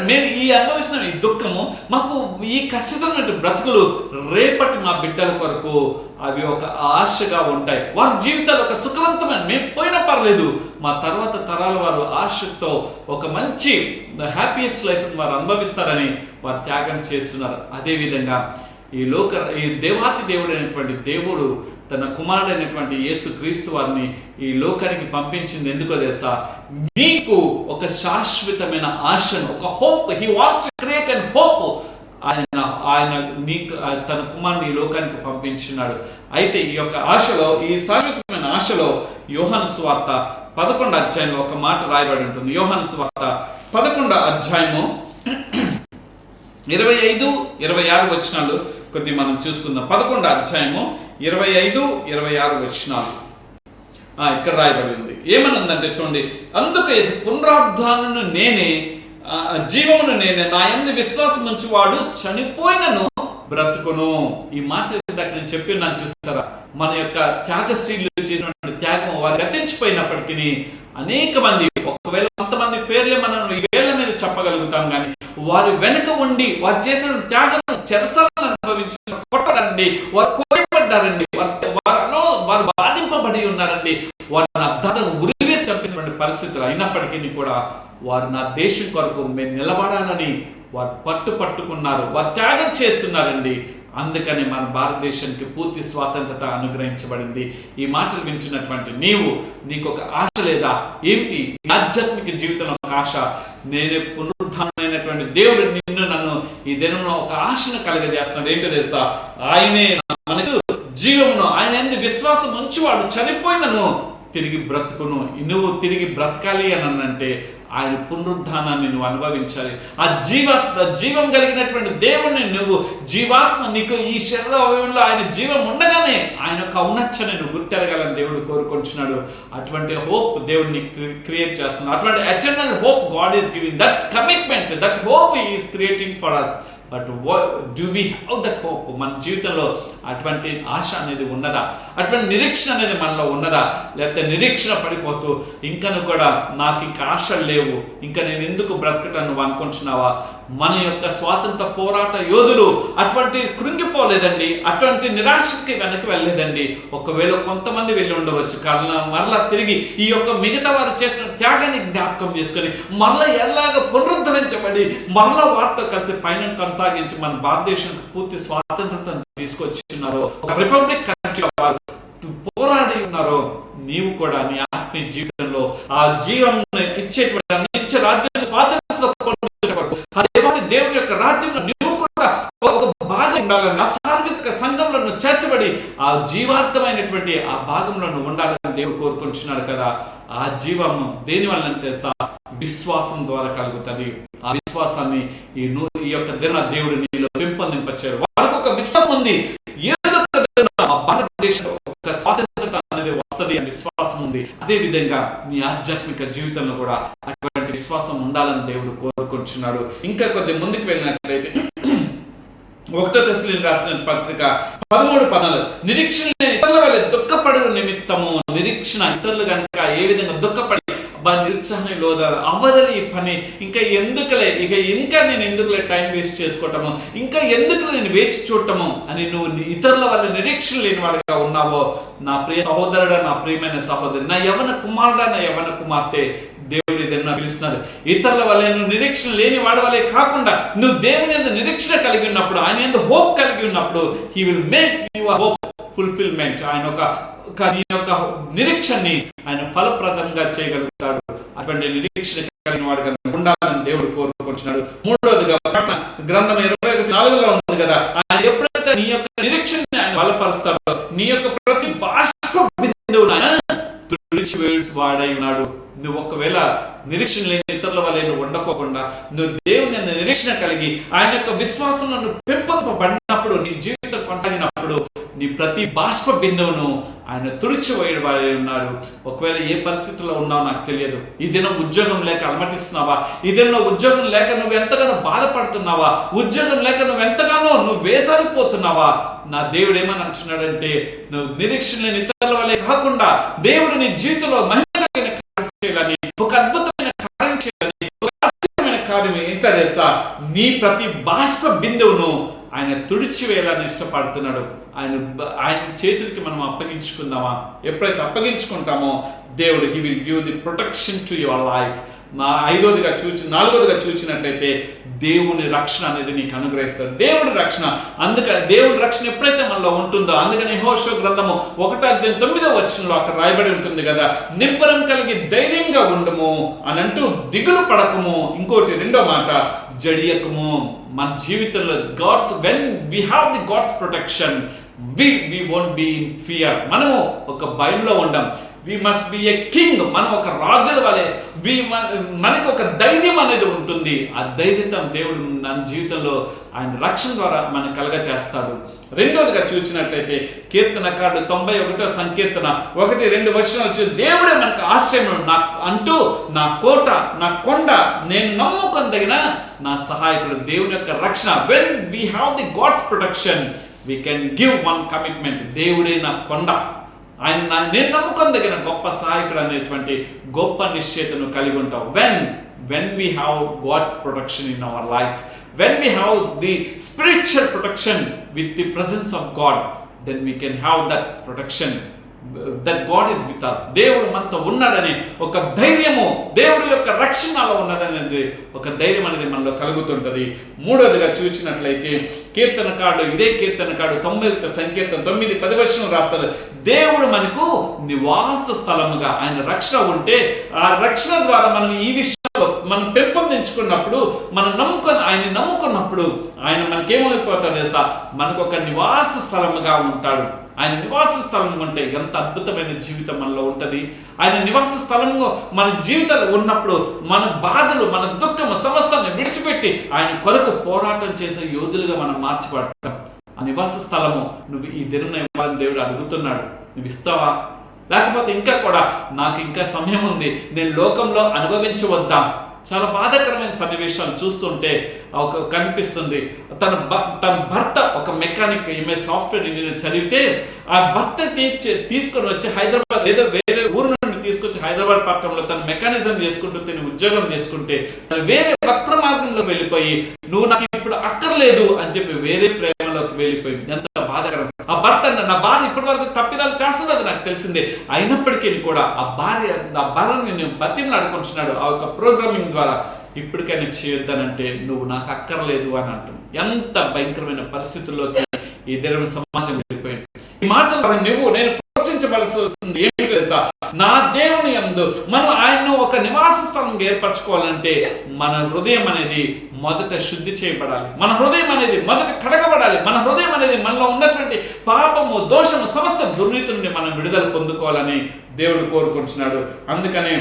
మేము ఈ అనుభవిస్తున్న ఈ దుఃఖము, మాకు ఈ కష్టమైన బ్రతుకులు రేపటి మా బిడ్డల కొరకు అవి ఒక ఆశగా ఉంటాయి. వారి జీవితాలు ఒక సుఖవంతమైన, మేము పోయినా పర్లేదు, మా తర్వాత తరాల వారు ఆశతో ఒక మంచి హ్యాపీయెస్ట్ లైఫ్ని వారు అనుభవిస్తారని వారు త్యాగం చేస్తున్నారు. అదేవిధంగా ఈ దేవాతి దేవుడు అయినటువంటి దేవుడు తన కుమారుడైనటువంటి యేసు క్రీస్తు వారిని ఈ లోకానికి పంపించింది ఎందుకో తెలుసా? నీకు ఒక శాశ్వతమైన ఆశను, ఒక hope. He wants to create and hope. ఆయన నీకు తన కుమారుని ఈ లోకానికి పంపించినాడు. అయితే ఈ యొక్క ఆశలో, ఈ శాశ్వతమైన ఆశలో యోహాను సువార్త 11వ అధ్యాయంలో ఒక మాట రాయబడి ఉంటుంది. యోహాను సువార్త 11వ అధ్యాయము 25-26 వచనాలు కొద్ది మనం చూసుకుందాం. 11వ అధ్యాయము 25-26 వచనాలు ఇక్కడ రాయబడి ఉంది. ఏమనుందంటే చూడండి, అందుకు యేసు పునరుద్ధానమును నేనే, జీవమును నేనే, నా యందు విశ్వాసం ఉంచువాడు చనిపోయినను బ్రతుకును. ఈ మాట నేను చెప్పినాను చూస్తారా? మన యొక్క త్యాగశ్రీలు చేసినటువంటి త్యాగం వారు గతించిపోయినప్పటికీ అనేక మంది, ఒకవేళ కొంతమంది పేర్లే మనం ఈ వేళ్ల మీద చెప్పగలుగుతాం, కానీ వారి వెనుక ఉండి వారు చేసిన త్యాగం చెరసాలను అనుభవించిన, కొట్టడారండి, వారు కోయబడ్డారండి, వారు బాధింపబడి ఉన్నారండి, వారు నా దాతను ఉరివేసి చంపేసినటువంటి పరిస్థితులు అయినప్పటికీ కూడా వారు నా దేశం కొరకు మేము నిలబడాలని వారు పట్టుకున్నారు, వారు త్యాగం చేస్తున్నారండి. అందుకని మన భారతదేశానికి పూర్తి స్వాతంత్రత అనుగ్రహించబడింది. ఈ మాటలు వింటున్నటువంటి నీకు ఒక ఆశ లేదా? ఏమిటి ఆధ్యాత్మిక జీవితంలో ఒక ఆశ? నేనే పునరుద్ధానమైనటువంటి దేవుడు నన్ను ఈ దినంలో ఒక ఆశను కలగజేస్తున్నాడు. ఏంటో తెలుసా? ఆయనే మనకు జీవమును, ఆయన ఎందుకు విశ్వాసం ఉంచువాడు చనిపోయినను తిరిగి బ్రతుకును. నువ్వు తిరిగి బ్రతకాలి అని అంటే ఆయన పునరుద్ధానాన్ని నువ్వు అనుభవించాలి. ఆ జీవం కలిగినటువంటి దేవుణ్ణి నువ్వు, జీవాత్మ నీకు ఈ శరీర అవయవంలో ఆయన జీవం ఉండగానే ఆయన యొక్క ఔన్నత్యాన్ని నువ్వు గుర్తెరగాలని దేవుడు కోరుకుంటున్నాడు. అటువంటి హోప్ దేవుడిని క్రియేట్ చేస్తున్నాడు. అటువంటి eternal hope god is giving. That commitment, that hope is creating for us. But do we have that hope? మన జీవితంలో అటువంటి ఆశ అనేది ఉన్నదా? అటువంటి నిరీక్షణ అనేది మనలో ఉన్నదా? లేకపోతే నిరీక్షణ పడిపోతూ ఇంకను కూడా నాకు ఇంకా ఆశలు లేవు, ఇంకా నేను ఎందుకు బ్రతకటం నువ్వు అనుకుంటున్నావా? మన యొక్క స్వాతంత్ర పోరాట యోధులు అటువంటి కృంగిపోలేదండి, అటువంటి నిరాశకి వెనక్కి వెళ్ళలేదండి. ఒకవేళ కొంతమంది వెళ్ళి ఉండవచ్చు, కానీ మరలా తిరిగి ఈ యొక్క మిగతా వారు చేసిన త్యాగాన్ని జ్ఞాపకం చేసుకొని మరలా ఎలాగ పునరుద్ధరించబడి మరలా వారితో కలిసి పైన కొనసాగించి మన భారతదేశానికి పూర్తి స్వాతంత్రతను తీసుకొచ్చిన్నారో, ఒక రిపబ్లిక్ కంట్రీ వారు పోరాడి ఉన్నారో, నీవు కూడా నీ ఆత్మీయ జీవితంలో ఆ జీవం ఇచ్చేటువంటి నిత్య రాజ్యాన్ని స్వాతంత్ర దేవుని యొక్క రాజ్యంలో నువ్వు కూడా ఒక భాగం ఉండాలని, అసార్వత్రిక సంఘంలో నువ్వు చేర్చబడి ఆ జీవార్థమైనటువంటి ఆ భాగంలో నువ్వు ఉండాలని దేవుడు కోరుకుంటున్నాడు కదా. ఆ జీవం దేని వల్ల తెలుసా? విశ్వాసం ద్వారా కలుగుతుంది. ఆ విశ్వాసాన్ని ఈ యొక్క దేవుడు నీలో పెంపొందింపచేయడు. వారికి ఒక విశ్వాసం ఉంది, ఏదో భారతదేశం ఒక స్వాతంత్రత అనేది వస్తుంది అని విశ్వాసం ఉంది. అదే విధంగా నీ ఆధ్యాత్మిక జీవితంలో కూడా అటువంటి విశ్వాసం ఉండాలని దేవుడు కోరుకుంటున్నాడు. ఇంకా కొద్ది ముందుకు వెళ్ళినట్లయితే 1 తెస్సలోనికీయులకు రాసిన పత్రిక 13:14 నిరీక్షణ ఇతరుల వల్ల దుఃఖపడు నిమిత్తము, నిరీక్షణ ఇతరులు కనుక ఏ విధంగా దుఃఖపడి నిరుత్సాహం లోదారు అవదలి పని, ఇంకా నేను ఎందుకులే టైం వేస్ట్ చేసుకోవటము, ఇంకా ఎందుకు నేను వేచి చూడటము అని నువ్వు ఇతరుల వల్ల నిరీక్షణ లేని వాడిగా ఉన్నావో, నా ప్రియ సహోదరుడా, నా ప్రియమైన సహోదరి, నా యవ్వన కుమారుడా, నా యవ్వన కుమార్తె, దేవుడు ఏదైనా పిలుస్తున్నారు. ఇతరుల వల్ల నువ్వు నిరీక్షణ లేని వాడి వల్లే కాకుండా నువ్వు దేవుని యందు నిరీక్షణ కలిగి ఉన్నప్పుడు, ఆయన యందు హోప్ కలిగి ఉన్నప్పుడు, he will make your hope fulfilment. ఆయన నీ యొక్క నిరీక్షణని ఆయన ఫలప్రదంగా చేయగలుగుతాడు. అటువంటి నిరీక్షణ కలిగిన వాడిగా ఉండాలని దేవుడు కోరుకుంటున్నాడు. మూడవదిగా గ్రంథం 21:4 ఉంది కదా, ఆయన ఎప్పుడైతే నీ యొక్క నిరీక్షణ ఆయన బలపరుస్తాడో, నీ యొక్క ప్రతి బాష్ప బిందువు వాడై ఉన్నాడు. నువ్వు ఒకవేళ నిరీక్షణ లేని ఇతరుల వల్ల నువ్వు ఉండకోకుండా నువ్వు దేవుని నిరీక్షణ కలిగి ఆయన యొక్క విశ్వాసంలో నువ్వు పెంపొందబడినప్పుడు, నీ జీవితం కొనసాగినప్పుడు నీ ప్రతి బాష్ప బిందువును ఆయన తుడిచివేయవాడే ఉన్నాడు. ఒకవేళ ఏ పరిస్థితుల్లో ఉన్నావో నాకు తెలియదు. ఈ దినం ఉద్యోగం లేక అలమటిస్తున్నావా? ఈ దినంలో ఉద్యోగం లేక నువ్వు ఎంతగానో బాధపడుతున్నావా? ఉద్యోగం లేక నువ్వు ఎంతగానో నువ్వు వేసారిపోతున్నావా? నా దేవుడు ఏమని అంటున్నాడంటే, నువ్వు నిరీక్షణ లేని ఇతరుల వల్లే కాకుండా దేవుడు నీ జీవితంలో మహిమకరమైన కార్యం చేయాలని, ఒక అద్భుతమైన కార్యం చేయాలని, ఒక ఆశ్చర్యమైన కార్యం ఏంటో తెలుసా? నీ ప్రతి బాష్ప బిందువును ఆయన తుడిచివేయాలని ఇష్టపడుతున్నాడు. ఆయన చేతులకి మనం అప్పగించుకుందామా? ఎప్పుడైతే అప్పగించుకుంటామో దేవుడు he will give the protection to your life. నాలుగోదిగా చూసినట్లయితే దేవుని రక్షణ అనేది నీకు అనుగ్రహిస్తాడు. దేవుడి రక్షణ, అందుకని దేవుని రక్షణ ఎప్పుడైతే మనలో ఉంటుందో, అందుకని యెహోషువ గ్రంథము 1:9 అక్కడ రాయబడి ఉంటుంది కదా, నిబ్బరం కలిగి ధైర్యంగా ఉండము అని అంటూ దిగులు పడకము. ఇంకోటి రెండో మాట, జడియకము. మన జీవితంలో when we have the god's protection we won't be in fear. మనము ఒక భయంలో ఉండం. we must be a king. మనం ఒక రాజుల వలె మనకి ఒక ధైర్యం అనేది ఉంటుంది. ఆ ధైర్యం దేవుడు మన జీవితంలో ఆయన రక్షణ ద్వారా మనకు కలగ చేస్తాడు. రెండోదిగా చూసినట్లయితే కీర్తనకారుడు 91వ సంకీర్తన 1-2 వచనాలు, దేవుడే మనకు ఆశ్రయం అంటూ నా కోట, నా కొండ, నేను నమ్ముకొనదగిన నా సహాయకుడు. దేవుని యొక్క రక్షణ. when we have the God's protection, we can give one commitment. దేవుడే నా కొండ, ఆయన నేను నమ్ముకొనదగిన గొప్ప సహాయకుడు అనేటువంటి గొప్ప నిశ్చయతను కలిగి ఉంటాం. when we have God's protection in our life, when we have the spiritual protection with the presence of God, then we can have that protection, that God is with us. దేవుడు మనతో ఉన్నాడని ఒక ధైర్యము, దేవుడు యొక్క రక్షణలో ఉన్నదనేది ఒక ధైర్యం అనేది మనలో కలుగుతుంటది. మూడోదిగా చూసినట్లయితే ఇదే కీర్తనకారుడు 90వ సంకీర్తన 9-10 వచనం రాస్తాడు, దేవుడు మనకు నివాస స్థలముగా, ఆయన రక్షణ ఉంటే ఆ రక్షణ ద్వారా మనం ఈ విషయంలో మనం పెంపొందించుకున్నప్పుడు, ఆయన నమ్ముకున్నప్పుడు ఆయన మనకేమైపోతాడు తెలుసా? మనకు ఒక నివాస స్థలముగా ఉంటాడు. ఆయన నివాస స్థలం ఉంటే ఎంత అద్భుతమైన జీవితం మనలో ఉంటుంది. ఆయన నివాస స్థలంలో మన జీవితాలు ఉన్నప్పుడు మన బాధలు, మన దుఃఖము సమస్తాన్ని విడిచిపెట్టి ఆయన కొరకు పోరాటం చేసే యోధులుగా మనం మార్చబడతాం. ఆ నివాస స్థలము నువ్వు ఈ దినం ఇవ్వాలని దేవుడు అడుగుతున్నాడు. నువ్వు ఇస్తావా? లేకపోతే ఇంకా కూడా నాకు ఇంకా సమయం ఉంది, నేను లోకంలో అనుభవించవద్దా? చాలా బాధాకరమైన సన్నివేశాలు చూస్తుంటే కనిపిస్తుంది. తన భర్త ఒక మెకానిక్, ఈమె సాఫ్ట్వేర్ ఇంజనీర్ చదివితే, ఆ భర్త తీసుకొని వచ్చి హైదరాబాద్ ఏదో వేరే ఊరు నుండి తీసుకొచ్చి హైదరాబాద్ పట్టణంలో తన మెకానిజం చేసుకుంటూ తను ఉద్యోగం చేసుకుంటే, తను వేరే వక్ర మార్గంలో వెళ్ళిపోయి, నువ్వు నాకు ఇప్పుడు అక్కర్లేదు అని చెప్పి వేరే ప్రేమలోకి వెళ్ళిపోయింది. ఎంత బాధాకరం. ఆ భర్త, నా భార్య ఇప్పటి వరకు తప్పిదాలు చేస్తున్నది నాకు తెలిసిందే, అయినప్పటికీ కూడా ఆ భార్యను నేను బతిమలాడుకుంటున్నాడు ఆ ఒక ప్రోగ్రామింగ్ ద్వారా, ఇప్పటికైనా చేయొద్దనంటే నువ్వు నాకు అక్కర్లేదు అని అంటుంది. ఎంత భయంకరమైన పరిస్థితుల్లోకి ఈ దినం సమాజం వెళ్ళిపోయింది. ఈ మాటలు నేను ప్రోత్సహించవలసి వస్తుంది. ఏమి తెలుసా? నా దేవుని యందు మనం ఆయన్ను ఒక నివాస స్థలంగా ఏర్పరచుకోవాలంటే మన హృదయం అనేది మొదట శుద్ధి చేయబడాలి. మన హృదయం అనేది మొదట కడగబడాలి. మన హృదయం అనేది మనలో ఉన్నటువంటి పాపము, దోషము, సమస్త దుర్నీతి నుండి మనం విడుదల పొందుకోవాలని దేవుడు కోరుకుంటున్నాడు. అందుకనే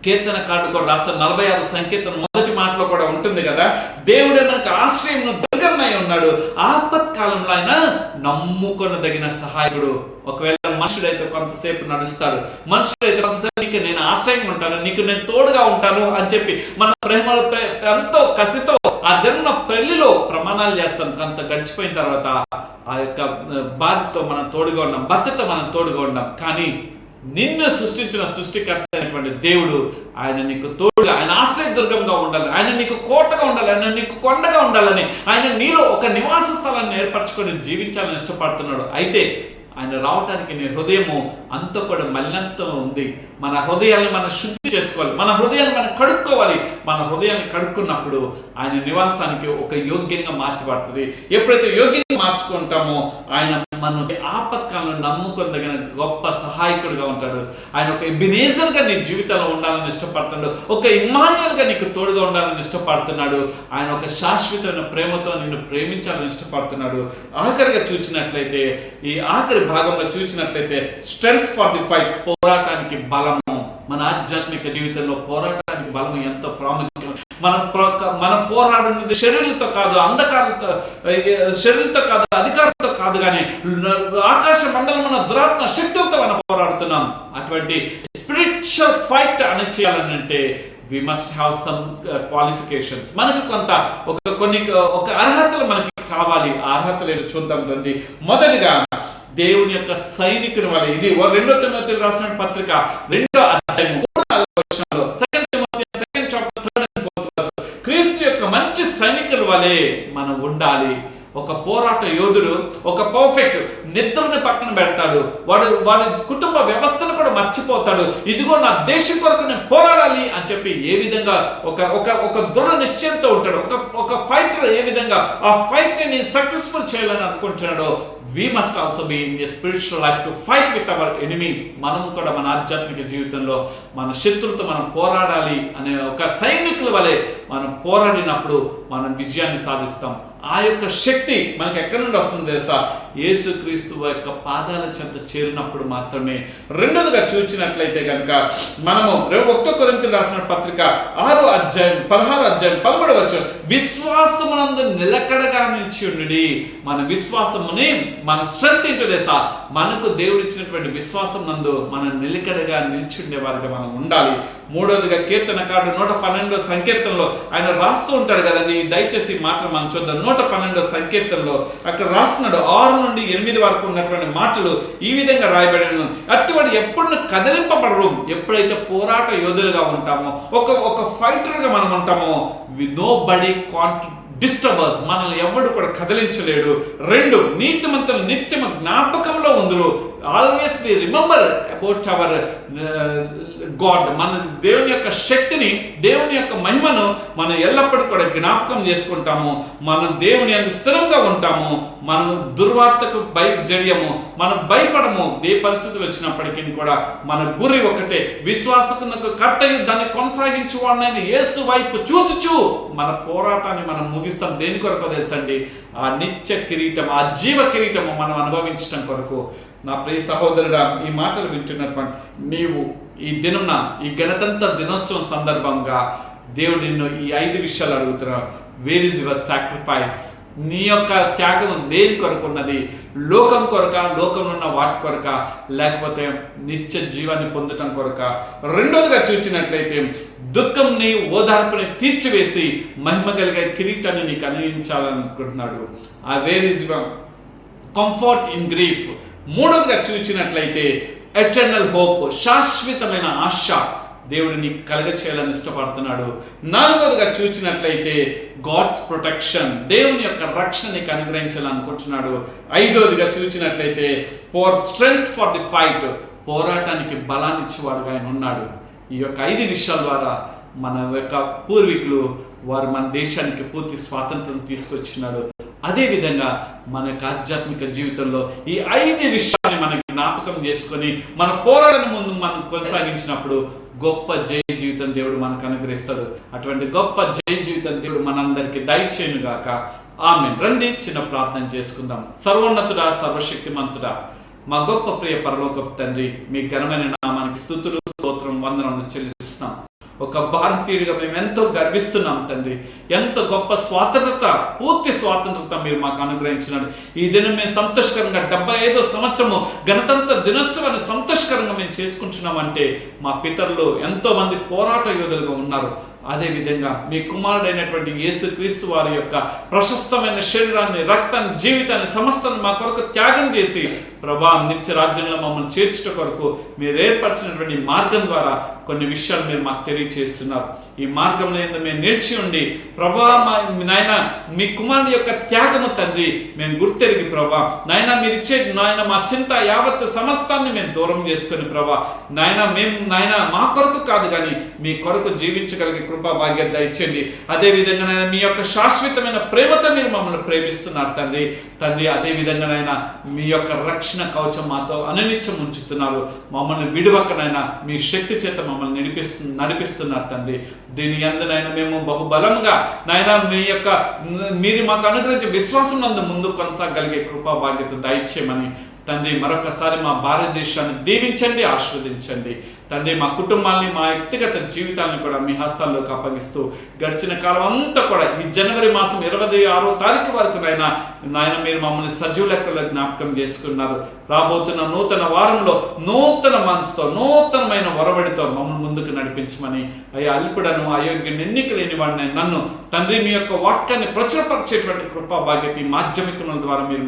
కీర్తనకారుడు కూడా రాస్తాడు 46 సంకీర్తన 1 మాటలో కూడా ఉంటుంది కదా, దేవుడే మనకు ఆశ్రయం దుర్గమై ఉన్నాడు, ఆపత్కాలంలో ఆయన నమ్ముకొనదగిన సహాయకుడు. ఒకవేళ మనుషుడైతే కొంతసేపు నడుస్తాడు, మనుషుడైతే కొంతసేపు నీకు నేను ఆశ్రయంగా ఉంటాను, నీకు నేను తోడుగా ఉంటాను అని చెప్పి మన ప్రేమలో ఎంతో కసితో ఆ దిన పెళ్లిలో ప్రమాణాలు చేస్తాం. కొంత గడిచిపోయిన తర్వాత ఆ యొక్క భార్యతో మనం తోడుగా ఉన్నాం, భర్తతో మనం తోడుగా ఉన్నాం. కానీ నిన్ను సృష్టించిన సృష్టికర్త అయినటువంటి దేవుడు ఆయన నీకు తోడుగా, ఆయన ఆశ్రయదుర్గంగా ఉండాలి, ఆయన నీకు కోటగా ఉండాలి, ఆయన నీకు కొండగా ఉండాలని, ఆయన నీలో ఒక నివాస స్థలాన్ని ఏర్పరచుకొని జీవించాలని ఇష్టపడుతున్నాడు. అయితే ఆయన రావటానికి నీ హృదయము అంత కూడా మలినంతో ఉంది. మన హృదయాన్ని మనం శుద్ధి చేసుకోవాలి, మన హృదయాన్ని మనం కడుక్కోవాలి. మన హృదయాన్ని కడుక్కున్నప్పుడు ఆయన నివాసానికి ఒక యోగ్యంగా మార్చబడుతుంది. ఎప్పుడైతే యోగ్యంగా మార్చుకుంటామో ఆయన మన ఆపత్కాలను నమ్ముకొనదగిన గొప్ప సహాయకుడిగా ఉంటాడు. ఆయన ఒక ఎబినేజర్గా నీ జీవితంలో ఉండాలని ఇష్టపడుతున్నాడు, ఒక ఇమ్మాన్యుయల్గా నీకు తోడుగా ఉండాలని ఇష్టపడుతున్నాడు. ఆయన ఒక శాశ్వతమైన ప్రేమతో నిన్ను ప్రేమించాలని ఇష్టపడుతున్నాడు. ఆఖరిగా చూసినట్లయితే, ఈ ఆఖరి భాగంలో చూసినట్లయితే స్ట్రెంగ్త్ ఫర్ ది ఫైట్, పోరాటానికి బలము. మన ఆధ్యాత్మిక జీవితంలో పోరాటానికి బలం ఎంతో ప్రాముఖ్యం. మనం పోరాడున్నది శరీరంతో కాదు, అంధకారంతో, శరీరంతో కాదు, అధికారంతో కాదు, కానీ ఆకాశ మండలమున దురాత్మ శక్తులతో మనం పోరాడుతున్నాం. అటువంటి స్పిరిచువల్ ఫైట్ అని చేయాలనంటే we must have some qualifications. మనకు ఒక అర్హతలు మనకి కావాలి. ఆ అర్హతలు ఏంటో చూద్దాం రండి. మొదటిగా దేవుని యొక్క సైనికుని వలె, ఇది 2 తిమోతికి రాసిన పత్రిక 2వ అధ్యాయం 3-4 వచనాలు, 2 Timothy 2nd chapter 3rd and 4th verse, క్రీస్తు యొక్క మంచి సైనికుల వలె మనం ఉండాలి. ఒక పోరాట యోధుడు, ఒక పర్ఫెక్ట్, నిద్రని పక్కన పెడతాడు, వాడి కుటుంబ వ్యవస్థను కూడా మర్చిపోతాడు. ఇదిగో నా దేశం కొరకు నేను పోరాడాలి అని చెప్పి ఏ విధంగా ఒక దృఢ నిశ్చయంతో ఉంటాడు. ఒక ఫైటర్ ఏ విధంగా ఆ ఫైట్ ని సక్సెస్ఫుల్ చేయాలని అనుకుంటున్నాడో, we must also be in a spiritual life to fight with our enemy. మనం కూడా మన ఆధ్యాత్మిక జీవితంలో మన శత్రువుతో మనం పోరాడాలి అనే ఒక సైనికుల వలె మనం పోరాడినప్పుడు మనం విజయాన్ని సాధిస్తాం. ఆ యొక్క శక్తి మనకి ఎక్కడి నుండి వస్తుంది తెలుసా? యేసుక్రీస్తు యొక్క పాదాల చెంత చేరినప్పుడు మాత్రమే. రెండోదిగా చూసినట్లయితే కనుక మనము 1 కొరింథీయులకు రాసిన పత్రిక 6వ అధ్యాయం 16వ అధ్యాయం 13వ వచనం, విశ్వాసమునందు నిలకడగా నిలిచి ఉండుడి. మన విశ్వాసముని, మన స్ట్రెంగ్త్ ఏంటో తెలుసా? మనకు దేవుడు ఇచ్చినటువంటి విశ్వాసం నందు మనం నిలకడగా నిలిచి ఉండేవారుగా మనం ఉండాలి. మూడోదిగా కీర్తనకారుడు 112వ సంకీర్తనలో ఆయన రాస్తూ ఉంటాడు కదండి. దయచేసి మాటలు మనం చూద్దాం. 112వ సంకీర్తనలో అక్కడ రాస్తున్నాడు 6 నుండి 8 వరకు ఉన్నటువంటి మాటలు ఈ విధంగా రాయబడిన, అటువంటి ఎప్పుడు కదిలింపబడరు. ఎప్పుడైతే పోరాట యోధులుగా ఉంటామో, ఒక ఫైటర్గా మనం ఉంటామో, నోబడీ కాంట్ డిస్టర్బ్ us, మనల్ని ఎవడు కూడా కదిలించలేడు. 2, నీతిమంతులు నిత్యము జ్ఞాపకంలో ఉందరు. Always we remember about our God. మన దేవుని యొక్క శక్తిని, దేవుని యొక్క మహిమను మనం ఎల్లప్పుడూ కూడా జ్ఞాపకం చేసుకుంటాము. మనం దేవుని యందు స్థిరంగా ఉంటాము. మనం దుర్వార్తకు జడియము, మనం భయపడము. ఏ పరిస్థితులు వచ్చినప్పటికీ కూడా మన గురి ఒకటే, విశ్వాసకునకు కర్తయు దాన్ని కొనసాగించు వాడినైన యేసు వైపు చూచుచు మన పోరాటాన్ని మనం ముగిస్తాం. దేని కొరకు తెలుసండి? ఆ నిత్య కిరీటం, ఆ జీవ కిరీటము మనం అనుభవించడం కొరకు. నా ప్రియ సహోదరుడా, ఈ మాటలు వింటున్నటువంటి నీవు ఈ దినం, ఈ గణతంత్ర దినోత్సవం సందర్భంగా దేవుడు నిన్ను ఈ 5 విషయాలు అడుగుతున్నాడు. Where is your sacrifice? నీ యొక్క త్యాగం దేని కొరకు ఉన్నది? లోకం కొరక, లోకంలో ఉన్న వాటి కొరక, లేకపోతే నిత్య జీవాన్ని పొందటం కొరక? రెండోదిగా చూసినట్లయితే దుఃఖంని, ఓదార్పుని తీర్చివేసి మహిమ కలిగే కిరీటాన్ని నీకు అనుభవించాలనుకుంటున్నాడు. ఆ where is your comfort in grief. మూడవదిగా చూసినట్లయితే ఎటర్నల్ హోప్, శాశ్వతమైన ఆశ దేవుడిని కలగ చేయాలని ఇష్టపడుతున్నాడు. నాలుగవదిగా చూసినట్లయితే గాడ్స్ ప్రొటెక్షన్, దేవుని యొక్క రక్షణ నీకు అనుగ్రహించాలనుకుంటున్నాడు. ఐదవదిగా చూసినట్లయితే స్ట్రెంగ్త్ ఫర్ ది ఫైట్, పోరాటానికి బలాన్ని ఇచ్చేవాడుగా ఆయన ఉన్నాడు. ఈ యొక్క 5 విషయాల ద్వారా మన యొక్క పూర్వీకులు వారు మన దేశానికి పూర్తి స్వాతంత్రం తీసుకొచ్చినాడు. అదేవిధంగా మన యొక్క ఆధ్యాత్మిక జీవితంలో ఈ 5 విషయాన్ని మనం జ్ఞాపకం చేసుకొని మన పోరాటం ముందు మనం కొనసాగించినప్పుడు గొప్ప జయ జీవితం దేవుడు మనకు అనుగ్రహిస్తాడు. అటువంటి గొప్ప జయ జీవితం దేవుడు మనందరికీ దయచేయును గాక. ఆమేన్. రండి చిన్న ప్రార్థన చేసుకుందాం. సర్వోన్నతుడా, సర్వశక్తిమంతుడా, మా గొప్ప ప్రియ పరలోకపు తండ్రి, మీ ఘనమైన నామానికి స్తుతులు, స్తోత్రం, వందనములు చెల్లిస్తున్నాం. ఒక భారతీయుడిగా మేము ఎంతో గర్విస్తున్నాం తండ్రి. ఎంతో గొప్ప స్వాతంత్రత, పూర్తి స్వాతంత్రత మీరు మాకు అనుగ్రహించినారు. ఈ దినం మేము సంతోషకరంగా 75వ సంవత్సరము గణతంత్ర దినోత్సవాన్ని సంతోషకరంగా మేము చేసుకుంటున్నామంటే మా పితరులు ఎంతో మంది పోరాట యోధులుగా ఉన్నారు. అదేవిధంగా మీ కుమారుడైనటువంటి యేసుక్రీస్తు వారి యొక్క ప్రశస్తమైన శరీరాన్ని, రక్తాన్ని, జీవితాన్ని సమస్తాన్ని మా కొరకు త్యాగం చేసి ప్రభా నిత్య రాజ్యంలో మమ్మల్ని చేర్చుట కొరకు మీరు ఏర్పరిచినటువంటి మార్గం ద్వారా కొన్ని విషయాలు మీరు మాకు తెలియజేస్తున్నారు. ఈ మార్గంలో మేము నిలిచి ఉండి ప్రభా నాయన మీ కుమారుని యొక్క త్యాగము తండ్రి మేము గుర్తెరిగి ప్రభా నాయన మీరు ఇచ్చే నాయన మా చింత యావత్ సమస్తాన్ని మేము దూరం చేసుకుని ప్రభా నాయన మా కొరకు కాదు కానీ మీ కొరకు జీవించగలిగే కృపా భాగ్యత దయచేయండి. అదేవిధంగా నాయన మీ యొక్క శాశ్వతమైన ప్రేమతో మీరు మమ్మల్ని ప్రేమిస్తున్నారు తండ్రి. అదేవిధంగా మీ యొక్క రక్షణ కవచం మాతో అనినిత్యం ఉంచుతున్నారు. మమ్మల్ని విడువకనైనా మీ శక్తి చేత మమ్మల్ని నడిపిస్తున్నారు తండ్రి. దీని యందునైనా మేము బహుబలంగా నాయన మీరు మాకు అనుగ్రహించే విశ్వాసం నందు ముందు కొనసాగలిగే కృపా భాగ్యత దయచేయమని తండ్రి మరొకసారి మా భారతదేశాన్ని దీవించండి, ఆశీర్వదించండి తండ్రి. మా కుటుంబాన్ని, మా వ్యక్తిగత జీవితాన్ని కూడా మీ హస్తాల్లోకి అప్పగిస్తూ గడిచిన కాలం అంతా కూడా ఈ జనవరి మాసం 26వ తారీఖు వరకు నాయన మీరు మమ్మల్ని సజీవ లెక్కలో జ్ఞాపకం చేసుకున్నారు. రాబోతున్న నూతన వారంలో నూతన మనసుతో, నూతనమైన ఒరవడితో మమ్మల్ని ముందుకు నడిపించమని, అయ్యా అల్పుడను, అయోగ్యుని, ఎన్నిక లేని వాడిని నన్ను తండ్రి మీ యొక్క వాక్యాన్ని ప్రచురపరిచేటువంటి కృపా భాగ్యత ఈ మాధ్యమికుల ద్వారా మీరు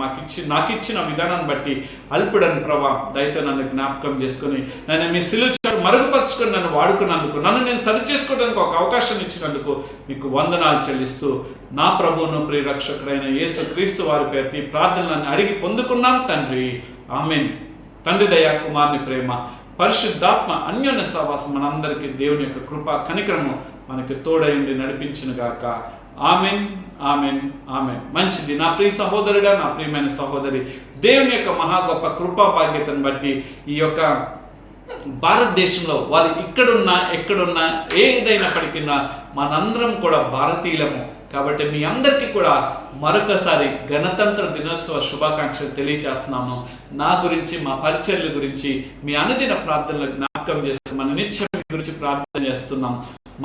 నాకు ఇచ్చిన విధానాన్ని బట్టి అల్పుడని ప్రభా దయతో నన్ను జ్ఞాపకం చేసుకుని నేను మీ సిలువ మరుగుపరుచుకొని నన్ను వాడుకున్నందుకు, నన్ను నేను సరి చేసుకోవడానికి ఒక అవకాశం ఇచ్చినందుకు మీకు వందనాలు చెల్లిస్తూ నా ప్రభువును ప్రియరక్షకుడైన యేసు క్రీస్తు వారి పేరు ఈ ప్రార్థనలను అడిగి పొందుకున్నాను తండ్రి. ఆమేన్. తండ్రి దయ, కుమారుని ప్రేమ, పరిశుద్ధాత్మ అన్యోన్య సహవాసం మనందరికీ దేవుని యొక్క కృప కనికరము మనకి తోడైండి నడిపించునుగాక. Amen, amen, amen. మంచిది నా ప్రియ సహోదరుడా, నా ప్రియమైన సహోదరి, దేవుని యొక్క మహా గొప్ప కృపా భాగ్యతను బట్టి ఈ యొక్క భారతదేశంలో వారు ఎక్కడున్నా ఏదైనప్పటికీ మనందరం కూడా భారతీయులము కాబట్టి మీ అందరికీ కూడా మరొకసారి గణతంత్ర దినోత్సవ శుభాకాంక్షలు తెలియజేస్తున్నాను. నా గురించి, మా పరిచర్ల గురించి మీ అనుదిన ప్రార్థనలు జ్ఞాపకం చేస్తూ మన నిత్యం గురించి ప్రార్థన చేస్తున్నాం.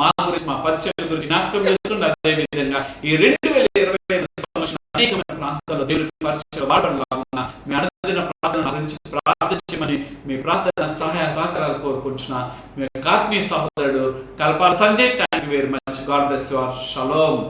మా గురించి, మా పరిచర్ల గురించి జ్ఞాపకం చేస్తున్నారు. అదేవిధంగా ఈ 2025 సంవత్సరం అనేకమైన ప్రాంతాల్లో దేవుని పరిచయం వాడలాగున్నా మీ అనుదిన ప్రార్థన గురించి ప్రార్థించమని మీ ప్రార్థన సహాయ సహకారాలు కోరుకుంటున్నా. మీ ఆత్మీయ సహోదరుడు Kalpala Sanjay. Thank you very much. God bless you all. Shalom.